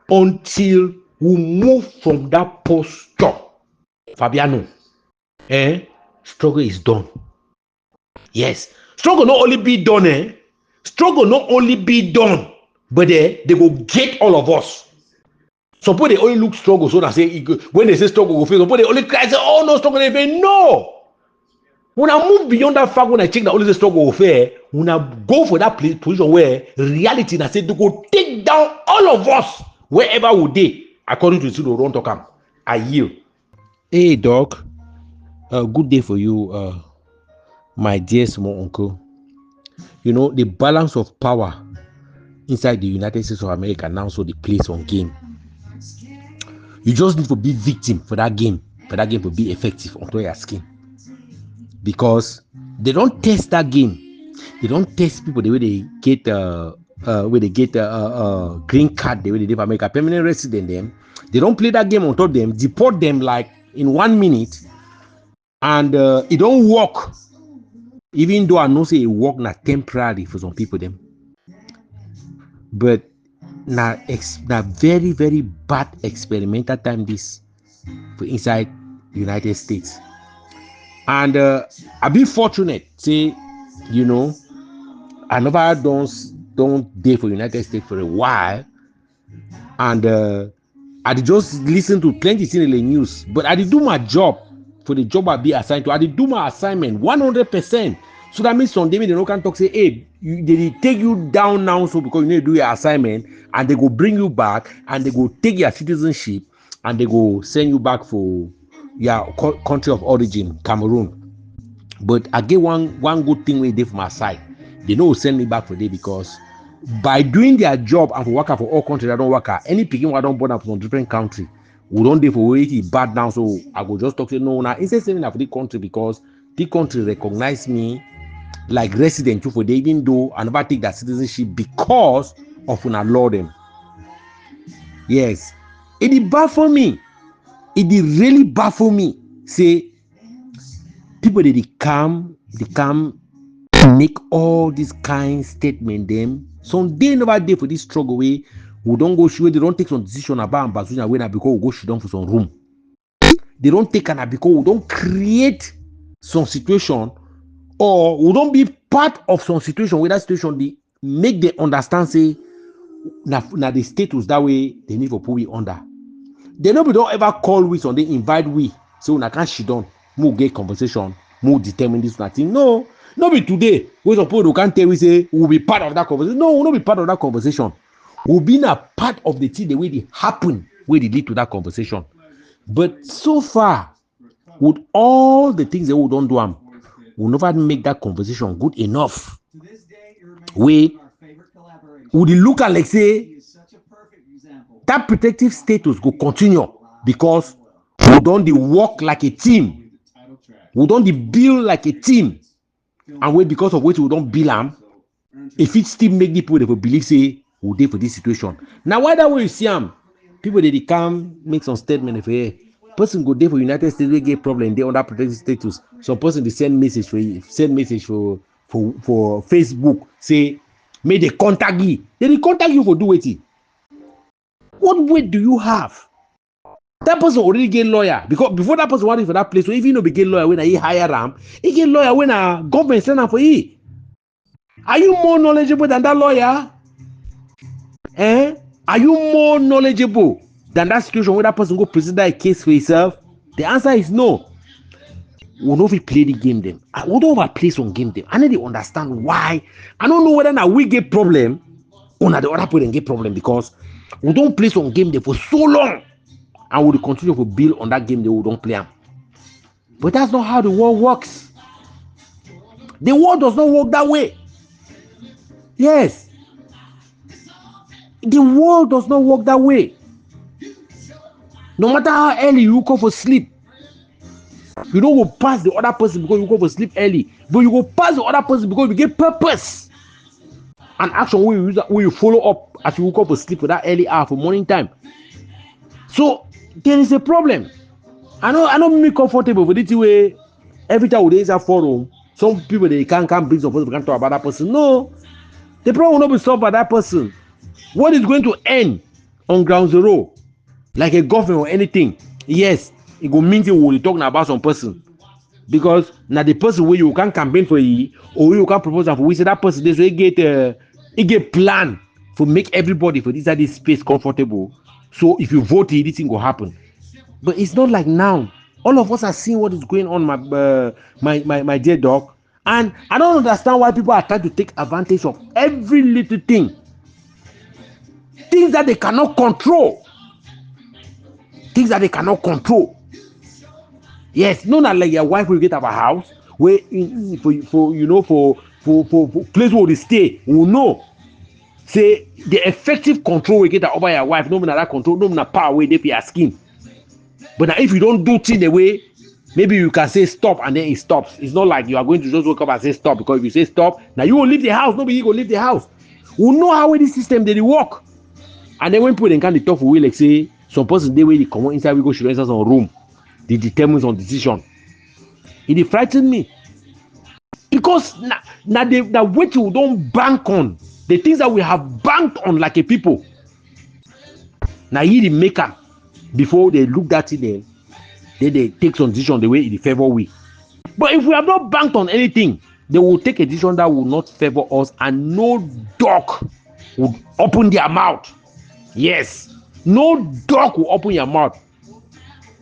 until we move from that posture, Fabiano, struggle is done. Yes. Struggle not only be done, struggle not only be done, but they will get all of us. Some people they only look struggle, so that say when they say struggle, some people they only cry say, oh no, struggle they no. When I move beyond that fact, when I check that only the struggle fair, when I go for that position where reality that say they go take down all of us wherever we dey, according to the run to come. I yield. Hey dog, good day for you. My dear small uncle, you know, the balance of power inside the United States of America now so the place on game. You just need to be victim for that game to be effective onto your skin. Because they don't test that game. They don't test people the way they get green card, the way they give America permanent resident them. They don't play that game on top of them, deport them like in 1 minute. and it don't work. Even though I know say it work na temporary for some people them, but na very very bad experimental time this for inside United States. And I be fortunate, say, you know, I never don't date for United States for a while, and I did just listen to plenty things in the news, but I did do my job for the job I be assigned to. I did do my assignment 100%. So that means Sunday they don't can talk say, hey, they take you down now, so because you need to do your assignment, and they go bring you back, and they go take your citizenship, and they go send you back for your country of origin, Cameroon. But I get one good thing we did for my side. They know send me back for day, because by doing their job and for work for all countries that don't work out, any picking what don't born up from different country, we don't do for it bad now. So I go just talk to no now. Instead saying that for the country, because the country recognize me like resident too for they, even though I never take that citizenship because of when I law them. Yes, it did baffle me. It did really baffle me. Say people they come make all these kind statement them. Some day never day for this struggle way. We don't go show, they don't take some decision about Ambazonia when because we go shoot down for some room. They don't take an because we don't create some situation, or we don't be part of some situation where that situation they make them understand say now the status that way they need for put we under. They don't ever call we, so they invite we. So we can't shit down. More get conversation, more determine this nothing. No, not be today. We suppose we can't tell we say we'll be part of that conversation. No, we'll not be part of that conversation. We'll be a part of the thing the way they happen, where they lead to that conversation. But so far, with all the things that we don't do, we'll never make that conversation good enough. We would look at like say that protective status will continue, because we don't work like a team. We don't build like a team, and we because of which we don't build them, if it still make the people that believe say we dey for this situation. Now why that way you see them, people they come make some statement if hey, person go there for United States we get problem they under protective status. Some person they send message for Facebook say may they contact you. They contact you for do wetin? What weight do you have? That person already get lawyer, because before that person wanted for that place, so if you know be get lawyer when he hire him, he get lawyer when a government send him for he. Are you more knowledgeable than that lawyer? Are you more knowledgeable than that situation where that person go present that case for himself? The answer is no. We don't fit play the game then. We don't ever play some game then. I need to understand why. I don't know whether now we get problem or now the other people get problem, because we don't play some game there for so long, and we will continue to build on that game that we don't play them. But that's not how the world works. The world does not work that way. Yes. The world does not work that way. No matter how early you go for sleep, you don't go past the other person because you go for sleep early, but you go past the other person because you get purpose and action where you follow up as you wake up for sleep for that early hour for morning time. So there is a problem. I know me comfortable with it way. Every time we inside forum, some people they can't bring some person, can't talk about that person. No, the problem will not be solved by that person. What is going to end on ground zero, like a government or anything? Yes, it go mean you will talking about some person, because now the person where you can campaign for you or you can propose for, we say that person this way get plan for make everybody for this space comfortable. So if you vote, this thing will happen. But it's not like now. All of us are seeing what is going on, my dear dog, and I don't understand why people are trying to take advantage of every little thing. Things that they cannot control. Things that they cannot control. Yes, no, not like your wife will get out of a house where for place where they stay. We know. Say the effective control we get over your wife, no matter that control, no matter power way they for your skin. But now if you don't do things the way, maybe you can say stop and then it stops. It's not like you are going to just wake up and say stop, because if you say stop, now you will leave the house. Nobody will leave the house. We know how this system they work. And then when people they can't talk for we like say some person they way they come inside, we go should enter some room. They determine some decision. It frighten me. Because now the what you don't bank on, the things that we have banked on like a people. Now you the maker before they look at it, then they take some decision the way it favor we. But if we have not banked on anything, they will take a decision that will not favor us, and no dog will open their mouth. Yes, no dog will open your mouth,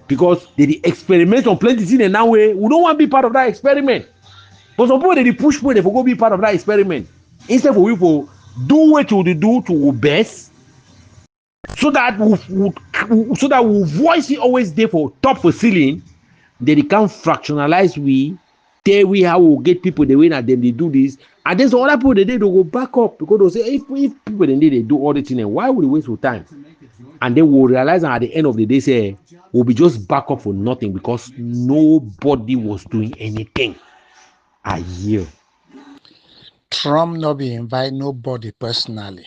because they experiment on plenty things, and now we don't want to be part of that experiment. But some people they push people, they for go be part of that experiment instead for we for do what you do to best, so that we voice it always there for top for ceiling. They can fractionalize we, tell we how we get people the way that them they do this, and then some other people they go back up, because they'll say if people they do all the thing, then why would we waste your time? And they will realize at the end of the day say we'll be just back up for nothing, because nobody was doing anything. I hear Trump not be invite nobody personally.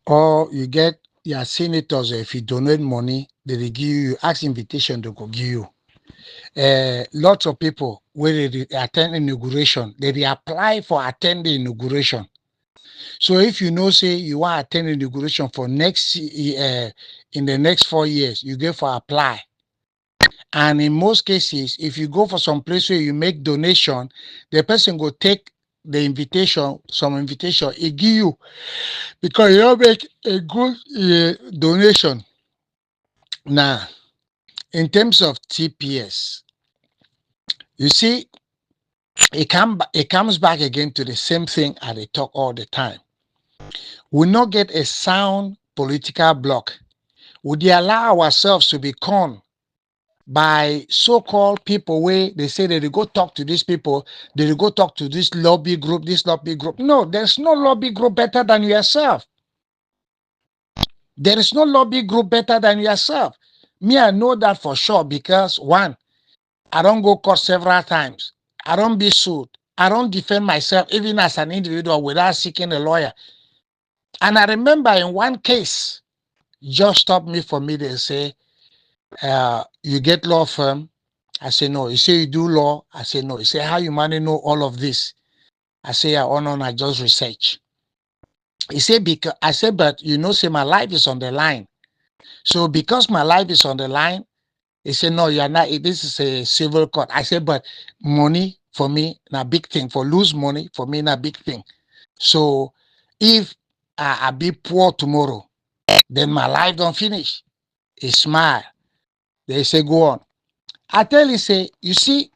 Or you get your senators, if you donate money, they give you ask invitation to go give you. Lots of people where they attend inauguration, they apply for attend the inauguration. So if you know say you want to attend inauguration for next in the next 4 years, you go for apply. And in most cases, if you go for some place where you make donation, the person go take the invitation, some invitation, it give you, because you don't make a good donation. Now, in terms of TPS, you see, it comes back again to the same thing as they talk all the time. We not get a sound political bloc. Would they allow ourselves to be conned by so-called people where they say that they go talk to these people, they go talk to this lobby group, this lobby group? No, there's no lobby group better than yourself. There is no lobby group better than yourself. Me, I know that for sure, because one, I don't go court several times. I don't be sued. I don't defend myself even as an individual without seeking a lawyer. And I remember in one case, just stopped me for me to say, you get law firm? I say no. You say you do law? I say no. You say how you manage know all of this? I say I just research. He said because I said, but you know, say my life is on the line. So because my life is on the line, he said no, you're not. This is a civil court. I said, but money for me not big thing. For lose money for me not big thing. So if I be poor tomorrow, then my life don't finish. He smile. They say go on. I tell you, say, you see,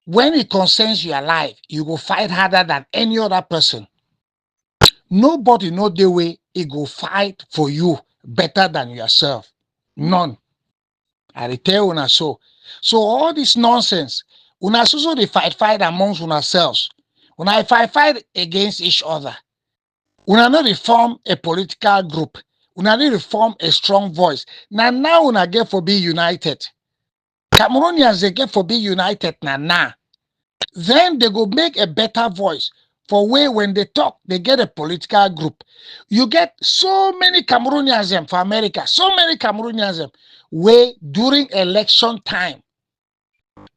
when it concerns your life, you go fight harder than any other person. Nobody know the way it go fight for you better than yourself. None. I tell una so. So all this nonsense, una so they fight amongst ourselves. Una fight against each other. Una not reform a political group. Una need to form a strong voice. Now una get for be united. Cameroonians, they get for be united now. Then they go make a better voice for where when they talk, they get a political group. You get so many Cameroonians for America, so many Cameroonians where during election time,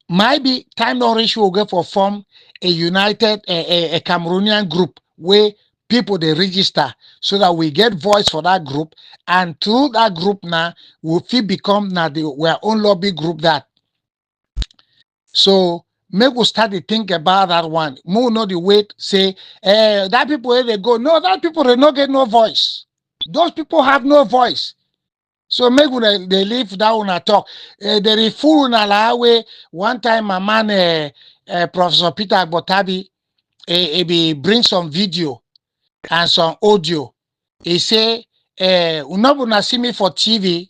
maybe time no reach will go for form a united, a Cameroonian group where people they register so that we get voice for that group, and through that group now we feel become now our own lobby group that. So make we start to think about that one. More not the wait say that people where they go. No, that people they not get no voice. Those people have no voice. So make they leave down and talk. They fool in a way. One time my man Professor Peter Agbotabi he bring some video and some audio. He say Unobuna see me for TV.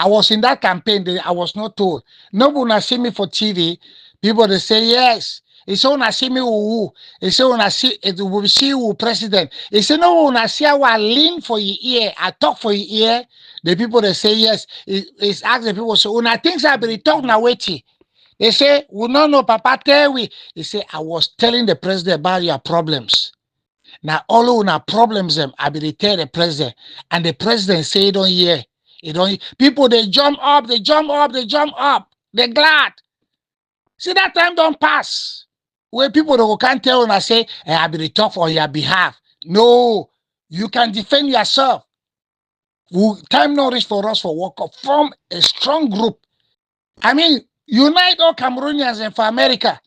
I was in that campaign. I was not told. Nobody see me for TV. People they say yes. He say una see me who. He say una see it will see who president. He say no una see I lean for your ear. I talk for your ear. The people they say yes. It's ask the people say una things I be talk now waiting. They say we no know Papa tell we. He say I was telling the president about your problems. Now all una problems them I be tell the president, and the president say don't hear. It don't. People they jump up, they're glad. See, that time don't pass. Where people who can't tell and I say, I be the talk on your behalf. No, you can defend yourself. Time not reach for us for work up. Form a strong group. I mean, unite all Cameroonians and for America.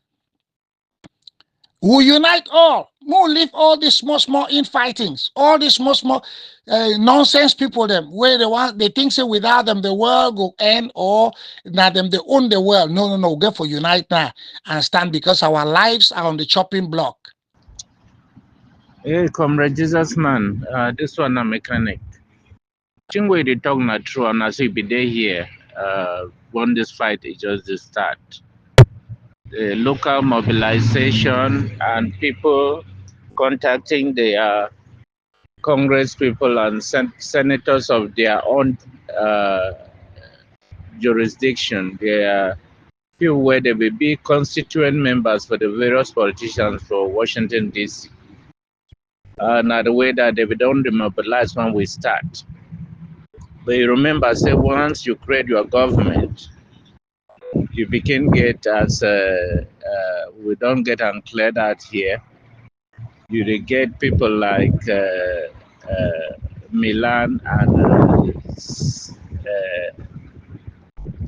We unite all. We'll leave all these small infightings, all these small nonsense people them where they think say without them the world will end or now them they own the world. No. We'll get for unite now and stand because our lives are on the chopping block. Hey, Comrade Jesus man, this one a mechanic. Chingwe they talk not true and I say be there here. When this fight is just the start. The local mobilization and people contacting the Congress people and senators of their own jurisdiction. Their people where they will be constituent members for the various politicians for Washington DC. Now the way that they don't demobilize when we start. But you remember, say once you create your government, you begin get as we don't get uncleared out here. You get people like Milan and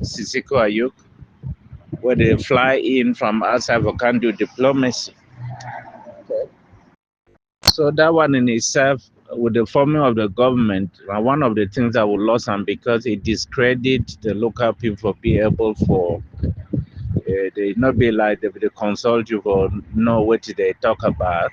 Sisiko Ayuk, where they fly in from outside for can do diplomacy. So that one in itself, with the forming of the government, one of the things that we lost, and because it discredits the local people be able for they not be like they consult you or know what they talk about,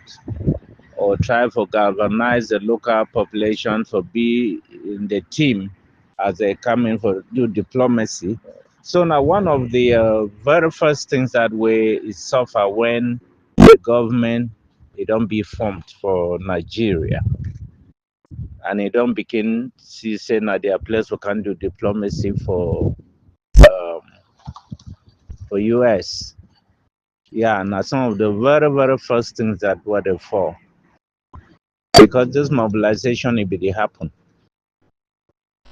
or try for galvanize the local population for be in the team as they come in for do diplomacy. So now one of the very first things that we suffer when the government it don't be formed for Nigeria, and it don't begin see say now their place we can do diplomacy for US. Yeah, now some of the very first things that were there for, because this mobilization it be happen.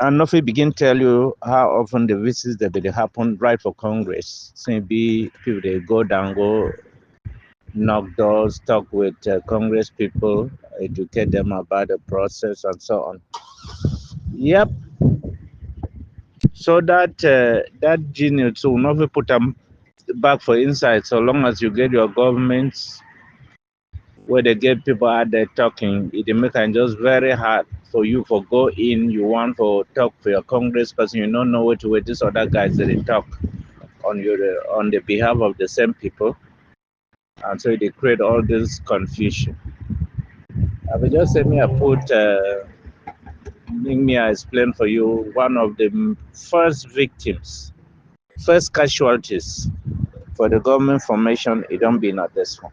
And if we begin tell you how often the visits that they happen right for Congress, so be people they go down, go knock doors, talk with Congress people, educate them about the process and so on. Yep. So that that genius will not put them back for inside. So long as you get your governments where they get people out there talking, it make it just very hard for you for go in. You want to talk for your Congress person, you don't know what to wait. These other guys that they talk on the behalf of the same people, and so they create all this confusion. I will just say me I put me I explain for you one of the first victims, first casualties for the government formation. It don't be not this one.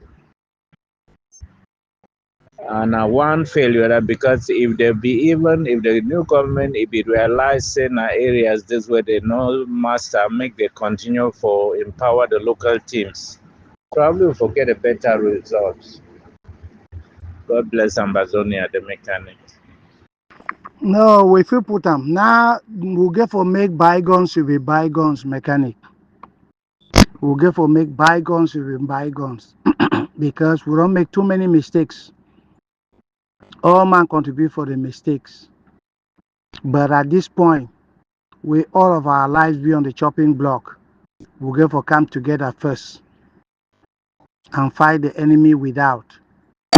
And one failure because if there be even if the new government if it realize in areas this way they know master make they continue for empower the local teams, probably will forget a better results. God bless Ambazonia the mechanic. No, we feel put them. Now we'll get for make bygones with be bygones mechanic. We'll get for make bygones with be bygones. Because we don't make too many mistakes. All man contribute for the mistakes. But at this point, we all of our lives be on the chopping block. We'll get for come together first and fight the enemy without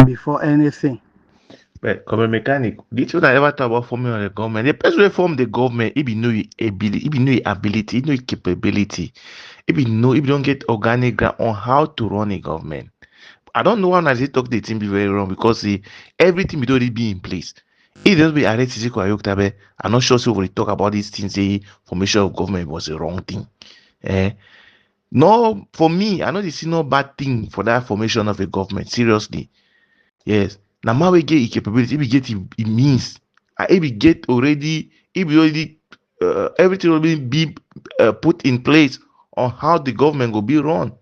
before anything. But comme mechanic, did you ever talk about forming the government? The person who form the government, it be no ability, it be no ability, it no capability. It be no, if you don't get organic ground on how to run a government. I don't know how Nazi talk the thing be very wrong because everything will already be in place. It just be arrest Sisiko Ayok Tabe. I'm not sure so we talk about these things. Say formation of government was a wrong thing. No, for me, I know they see no bad thing for that formation of a government. Seriously, yes. Now, my we get capability. If we get it means, if we get already, if we already, everything will be put in place on how the government will be run.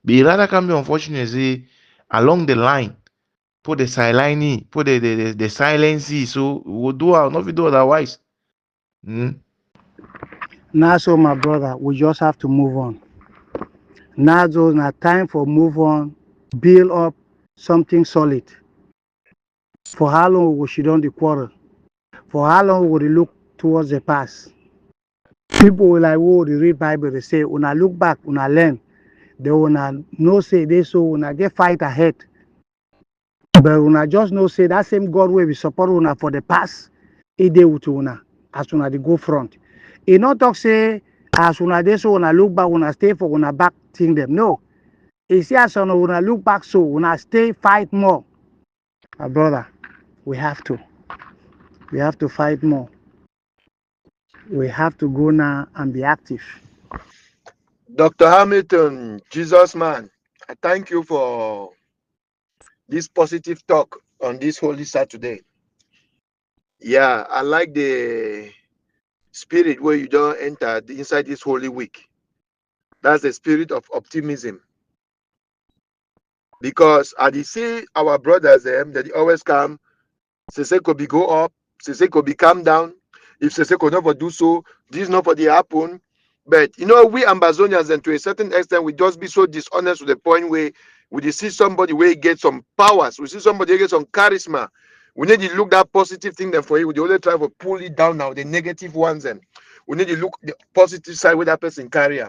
But it rather can be unfortunate say along the line, put the sideline, put the silence. So we'll do our not do otherwise. Now, so my brother, we just have to move on. Now those na time for move on, build up something solid. For how long we should on the quarrel? For how long would we look towards the past? People will like, oh, they read Bible, they say, when I look back, when I learn, they will know say they so when I get fight ahead. But when I just know say that same God way we support una for the past, it dey with una as una they go front. It not talk say as una dey so when I look back, when I stay for when I back thing them. No. It say as una when I look back so when I stay fight more. My brother, we have to. We have to fight more. We have to go now and be active. Dr. Hamilton, Jesus man, I thank you for this positive talk on this Holy Saturday. Yeah, I like the spirit where you don't enter inside this Holy Week. That's the spirit of optimism. Because I see our brothers that they always come, Seseko be go up, Seseko be calm down. If Seseko never do so, this not for the happen. But you know, we Ambazonians, and to a certain extent, we just be so dishonest to the point where we see somebody where get some powers, we see somebody get some charisma. We need to look that positive thing then for you. We only try to pull it down now, the negative ones, and we need to look the positive side where that person carry.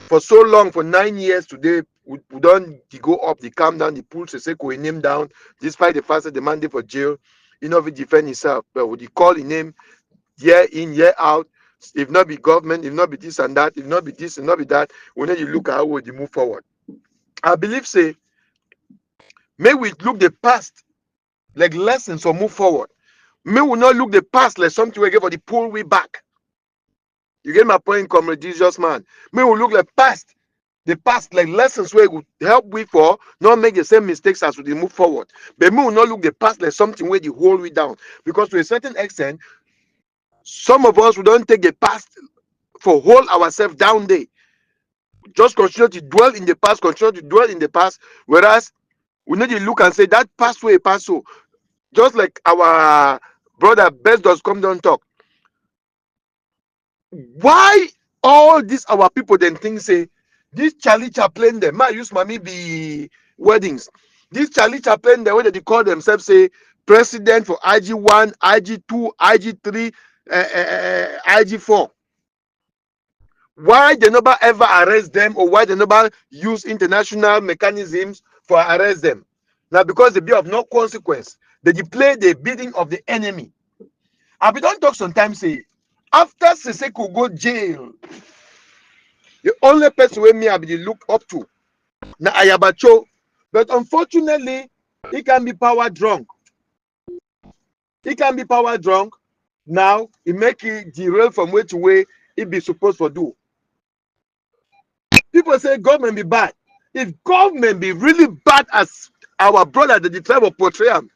For so long, for 9 years today, we don't go up, they calm down, they pull Seseko name down, despite the fact that the man for jail, you know, he defend himself. But would he call his name year in, year out? If not be government, if not be this and that, if not be this, if not be that, we need to look at how we move forward. I believe, say, may we look the past like lessons or move forward. May we not look the past like something we get for the pull way back. You get my point, comrade Jesus man. May we look like the past like lessons where would help we for not make the same mistakes as we move forward. But may we not look the past like something where the hold we down. Because to a certain extent, some of us we don't take the past for hold ourselves down there. Just continue to dwell in the past, continue to dwell in the past. Whereas we need to look and say that past way pass so. Just like our brother Best does come down talk. Why all these our people then think say this Charlie Chaplain them might use mommy be weddings. This Charlie Chaplain the way that they call themselves say president for IG1, IG2, IG3, IG4. Why they never ever arrest them, or why they never use international mechanisms for arrest them? Now because they be of no consequence. They play the bidding of the enemy. And we don't talk sometimes say after Seseko go jail, the only person where me I be look up to na Ayabacho. But unfortunately, he can be power drunk. He can be power drunk. Now he make it derail from way to way he be supposed to do. People say government be bad. If government be really bad as our brother the tribe of portray him,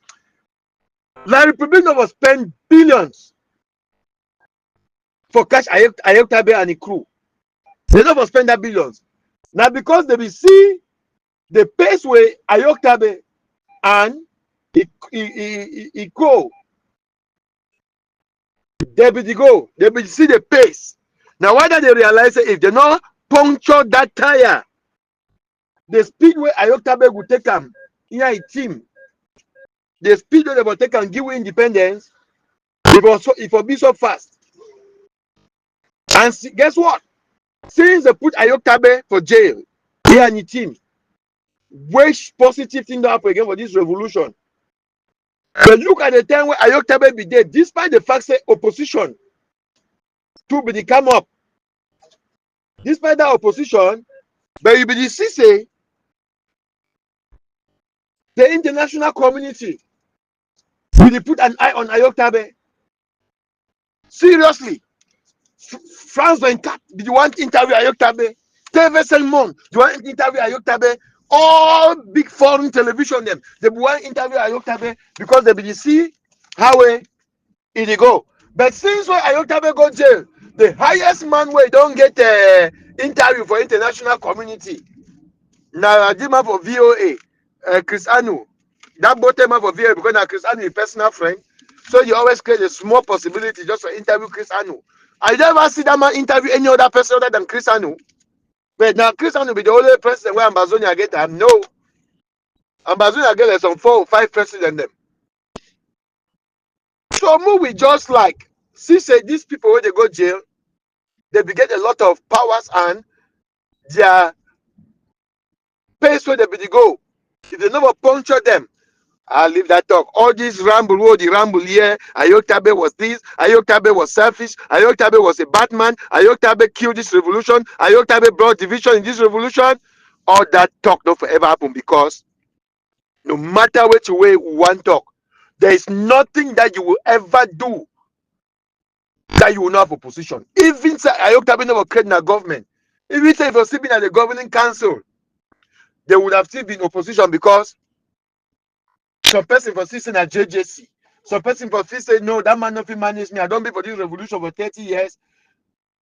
like Republic Nova spend billions for catch Ayoktabe and the crew. They never spend that billions. Now because they be see the pace way Ayoktabe and he go. They be see the pace. Now why don't they realize that if they not puncture that tire, the speed where Ayoktabe will take them in a team, the speed where they will take and give you independence, it will be so fast. And see, guess what? Since they put Ayoktabe for jail, he and the team, which positive thing that happen again for this revolution? But look at the time where Ayoktabe be dead, despite the fact that opposition to be come up. Despite that opposition, but you be the say the international community will put an eye on Ayoktabe. Seriously. France 24 did you want interview Ayoktabe? TV Salmon, you want interview Ayoktabe? All big foreign television them, they want interview Ayoktabe because they be see how it go. But since when Ayoktabe go jail, the highest man where don't get interview for international community. Now I did for VOA, Chris Anu. That bottom for VOA because now Chris Anu is a personal friend. So you always create a small possibility just to interview Chris Anu. I never see that man interview any other person other than Chris Anu. But now Christian will be the only president where Ambazonia get them. No. Ambazonia get like some 4 or 5 presidents them. So we just like see say these people when they go jail, they be get a lot of powers and their pace where they be go. If they never puncture them, I'll leave that talk. All this ramble, the ramble here. Ayoktabe was this. Ayoktabe was selfish. Ayoktabe was a bad man. Ayoktabe killed this revolution. Ayoktabe brought division in this revolution. All that talk don't forever happen because no matter which way one talk, there is nothing that you will ever do that you will not have opposition. Even say Ayoktabe never created a government. Even say if you're sitting at the governing council, they would have still been opposition because some person for sitting at JJC. Some person for say no, that man not fit manage me. I don't be for this revolution for 30 years.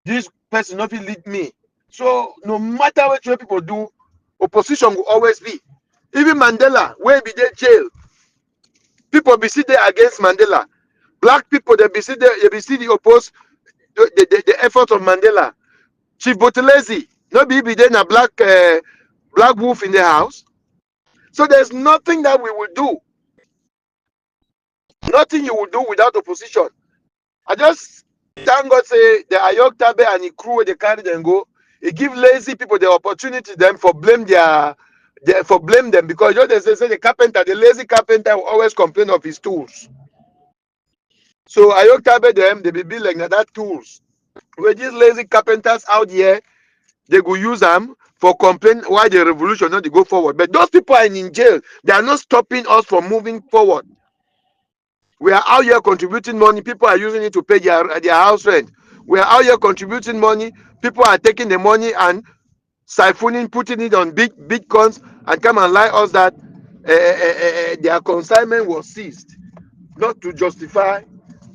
This person not fit lead me. So no matter what way people do, opposition will always be. Even Mandela, where be they jail, people be sitting there against Mandela. Black people they be sitting there, they be sitting oppose the effort of Mandela. Chief Botelezi, not be there a black wolf in the house. So there's nothing that we will do. Nothing you will do without opposition. I just thank God say the Ayoktabe and the crew they carry them go. It give lazy people the opportunity them for blame them because you know, they say the carpenter, the lazy carpenter will always complain of his tools. So Ayoktabe them they be build like that tools. With these lazy carpenters out here, they go use them for complain why the revolution not to go forward. But those people are in jail. They are not stopping us from moving forward. We are out here contributing money. People are using it to pay their house rent. We are out here contributing money. People are taking the money and siphoning, putting it on big bitcoins and come and lie us that their consignment was seized, not to justify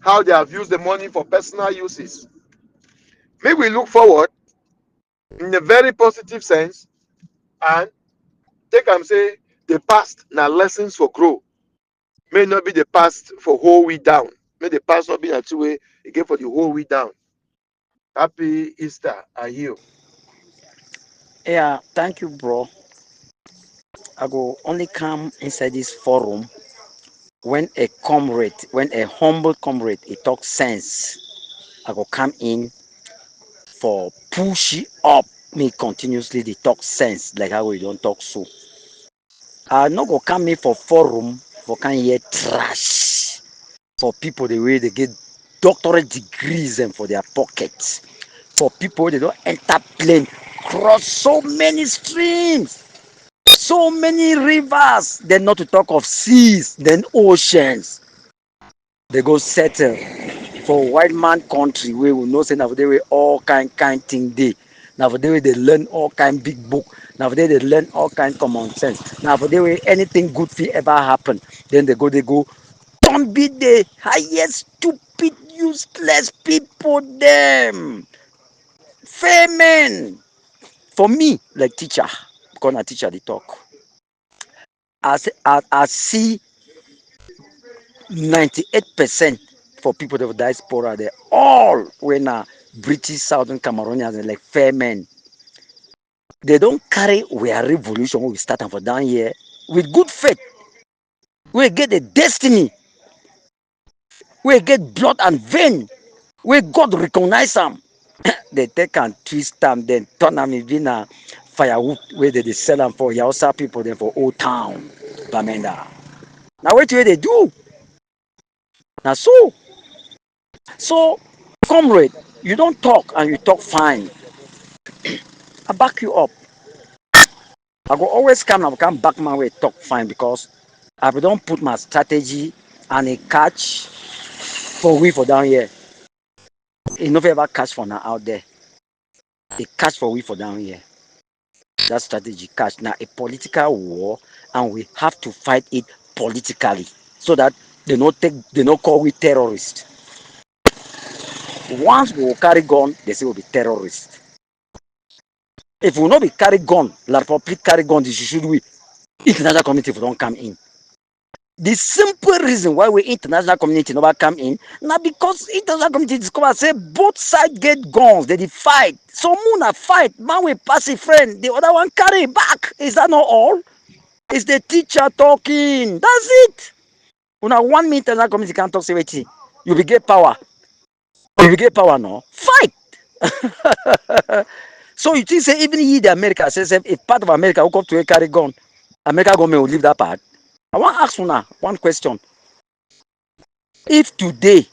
how they have used the money for personal uses. Maybe we look forward in a very positive sense and take and say the past now lessons for growth. May not be the past for whole we down. May the past not be a two-way again for the whole we down. Happy Easter, are you? Yeah, thank you, bro. I go only come inside this forum when a humble comrade, he talk sense. I go come in for push it up me continuously. They talk sense like how we don't talk so. I no go come in for forum for can hear trash for people the way they get doctorate degrees and for their pockets. For people they don't enter plane cross so many streams, so many rivers, then not to talk of seas, then oceans. They go settle for white man country where we know say now they all kind thing dey. Now they learn all kind big book. Now they learn all kind common sense. Now they anything good fit ever happen. Then they go don't be the highest stupid useless people them. Fair men. For me, like teacher, because a teacher they talk. I see 98% for people of diaspora, they all when British Southern Cameroonians like fair men. They don't carry our revolution when we start for down here with good faith. We get the destiny. We get blood and vein. We God recognize them. They take and twist them, then turn them in a firewood where they sell them for Yausa people, then for Old Town, Bamenda. Now what do they do? Now so comrade, you don't talk and you talk fine. I back you up. I go always come back my way talk fine because I don't put my strategy and a catch for we for down here. It never ever catch for now out there. A catch for we for down here. That strategy catch now a political war and we have to fight it politically so that they not call we terrorists. Once we will carry gun, they say we'll be terrorists. If we will not be carry gun, la Republic carry gun, this should we international community don't come in. The simple reason why we international community never come in, now because international community discover say both sides get guns, they fight. Some una fight, man we pass a friend, the other one carry back. Is that not all? It's the teacher talking. That's it. Una 1 minute international community can't talk say wetin. You will get power. You will get power no. Fight. So you think say even ye the America says if part of America who come to a carry gun, America government will leave that part. I want to ask una one question. If today,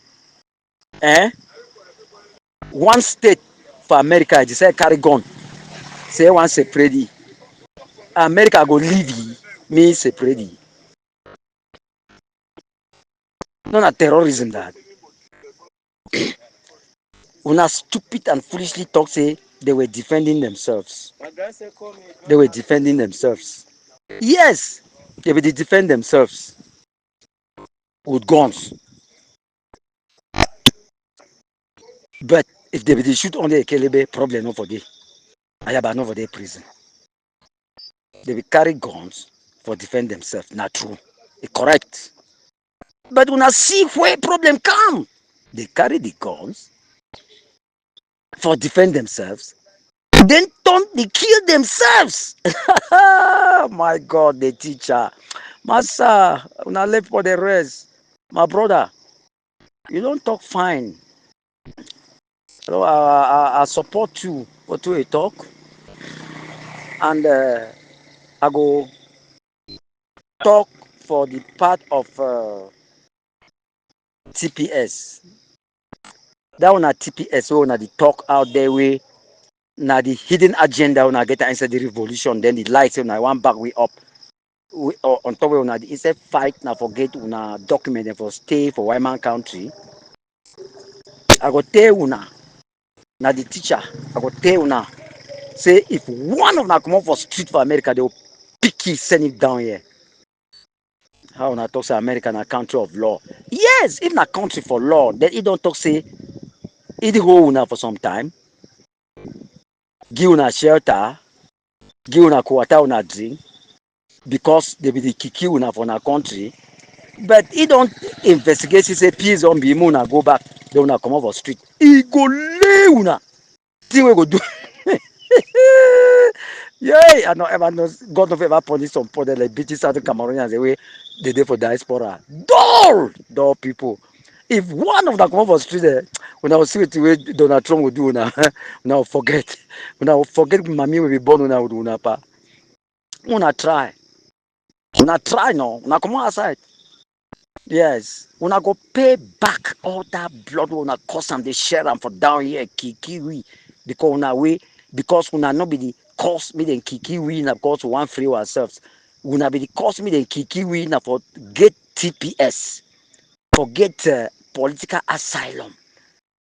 one state for America decide carry gun, say one separate, America go leave me separate. Not a terrorism that. Una stupid and foolishly talk say they were defending themselves. They were defending themselves. Yes, they will defend themselves with guns. But if they will shoot only a kelebe, problem not for them. I have not for their prison. They will carry guns for defend themselves. Not true. It's correct. But when I see where problem come, they carry the guns for defend themselves. Then turn they kill themselves. My God, the teacher. Master, when I left for the rest, my brother, you don't talk fine. So I support you what you talk, and I go talk for the part of TPS. That one at TPS, so when they talk out there way, now the hidden agenda when I get inside the revolution, then the lights when I want back way up. We, on top of that, instead fight now forget una document and for stay for white man country. I go tell una, now the teacher, I go tell una, say if one of them come up for street for America, they will pick it, send it down here. How una talk say America na country of law? Yes, if na country for law, then it don't talk say it hold una for some time, give una shelter, give una water una drink, because they be the kiki una for una country. But he don't investigate, he say peace on be una go back, they una come up for street. He go lay una. Thing we go do. Yeah, I know ever know God of ever punish some for the like British Southern Cameroonians the way they did for diaspora. Dull people. If one of them come up for street there, when I will see it the way Donald Trump will do now, now forget. When I will forget mommy will be born when I will do now pa. Una try. Una try no. Una come outside. Yes. Una go pay back all that blood una cost and they share them for down here kikiwi. Because una way because una not be the cost me then kikiwi na because we want free ourselves. Una be the cost me then kikiwi na for get TPS. For get political asylum.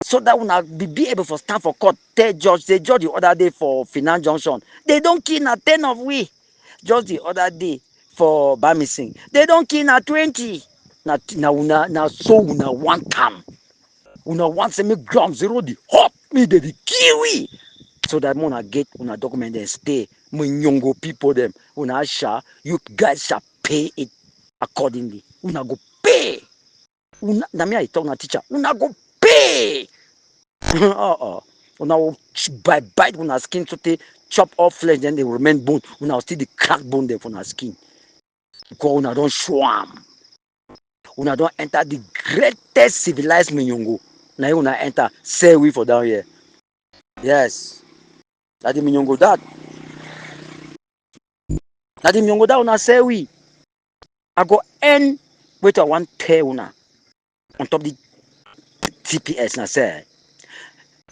So that una be able to stand for court, tell judge, they judge the other day for finance junction. They don't kill na 10 of we. Just the other day for Bamising. They don't kill na 20. Now so una want come. Una want say me ground zero the hot me the kiwi. So that una get una document and stay. Me nyongo people them. Una shall you guys shall pay it accordingly. Una go pay. Una na me I talk na teacher. Una go pay. Una will bite una skin to take chop off flesh, then they will remain bone. Una still the crack bone there for una skin. Because una don't swam. Una don't enter the greatest civilized Minyongo. Now una enter, say we for down here. Yes. That the Minyongo that. That the Minyongo that una say we. I go end with a one tell una on top the TPS na say.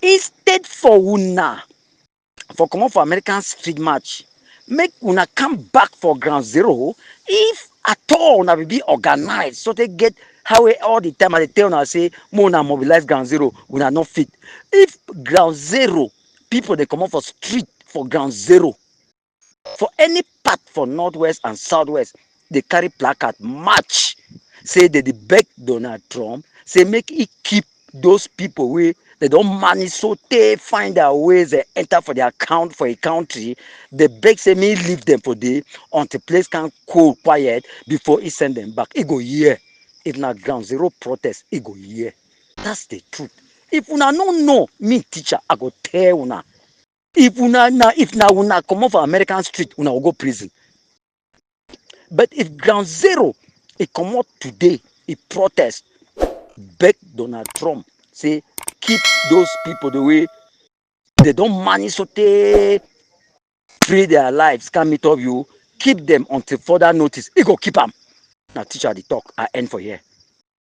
Instead for una for come up for American street match, make una come back for ground zero if at all una will be organized so they get how all the time they tell una say una mobilize ground zero una not fit. If ground zero people they come up for street for ground zero for any part for northwest and southwest they carry placard march say they beg Donald Trump say make it keep those people wey They don't manage, so they find their ways, they enter for their account for a country. They beg say me leave them for day until place can cool quiet before he send them back. He go here. If not ground zero protest, he go here. That's the truth. If una no know me teacher, I go tell una. If una come off American street, una will go prison. But if ground zero, he come out today, he protest, beg Donald Trump, say keep those people the way they don't manage so they free their lives, can meet up you, keep them until further notice. He go keep them. Now teacher the talk, I end for here.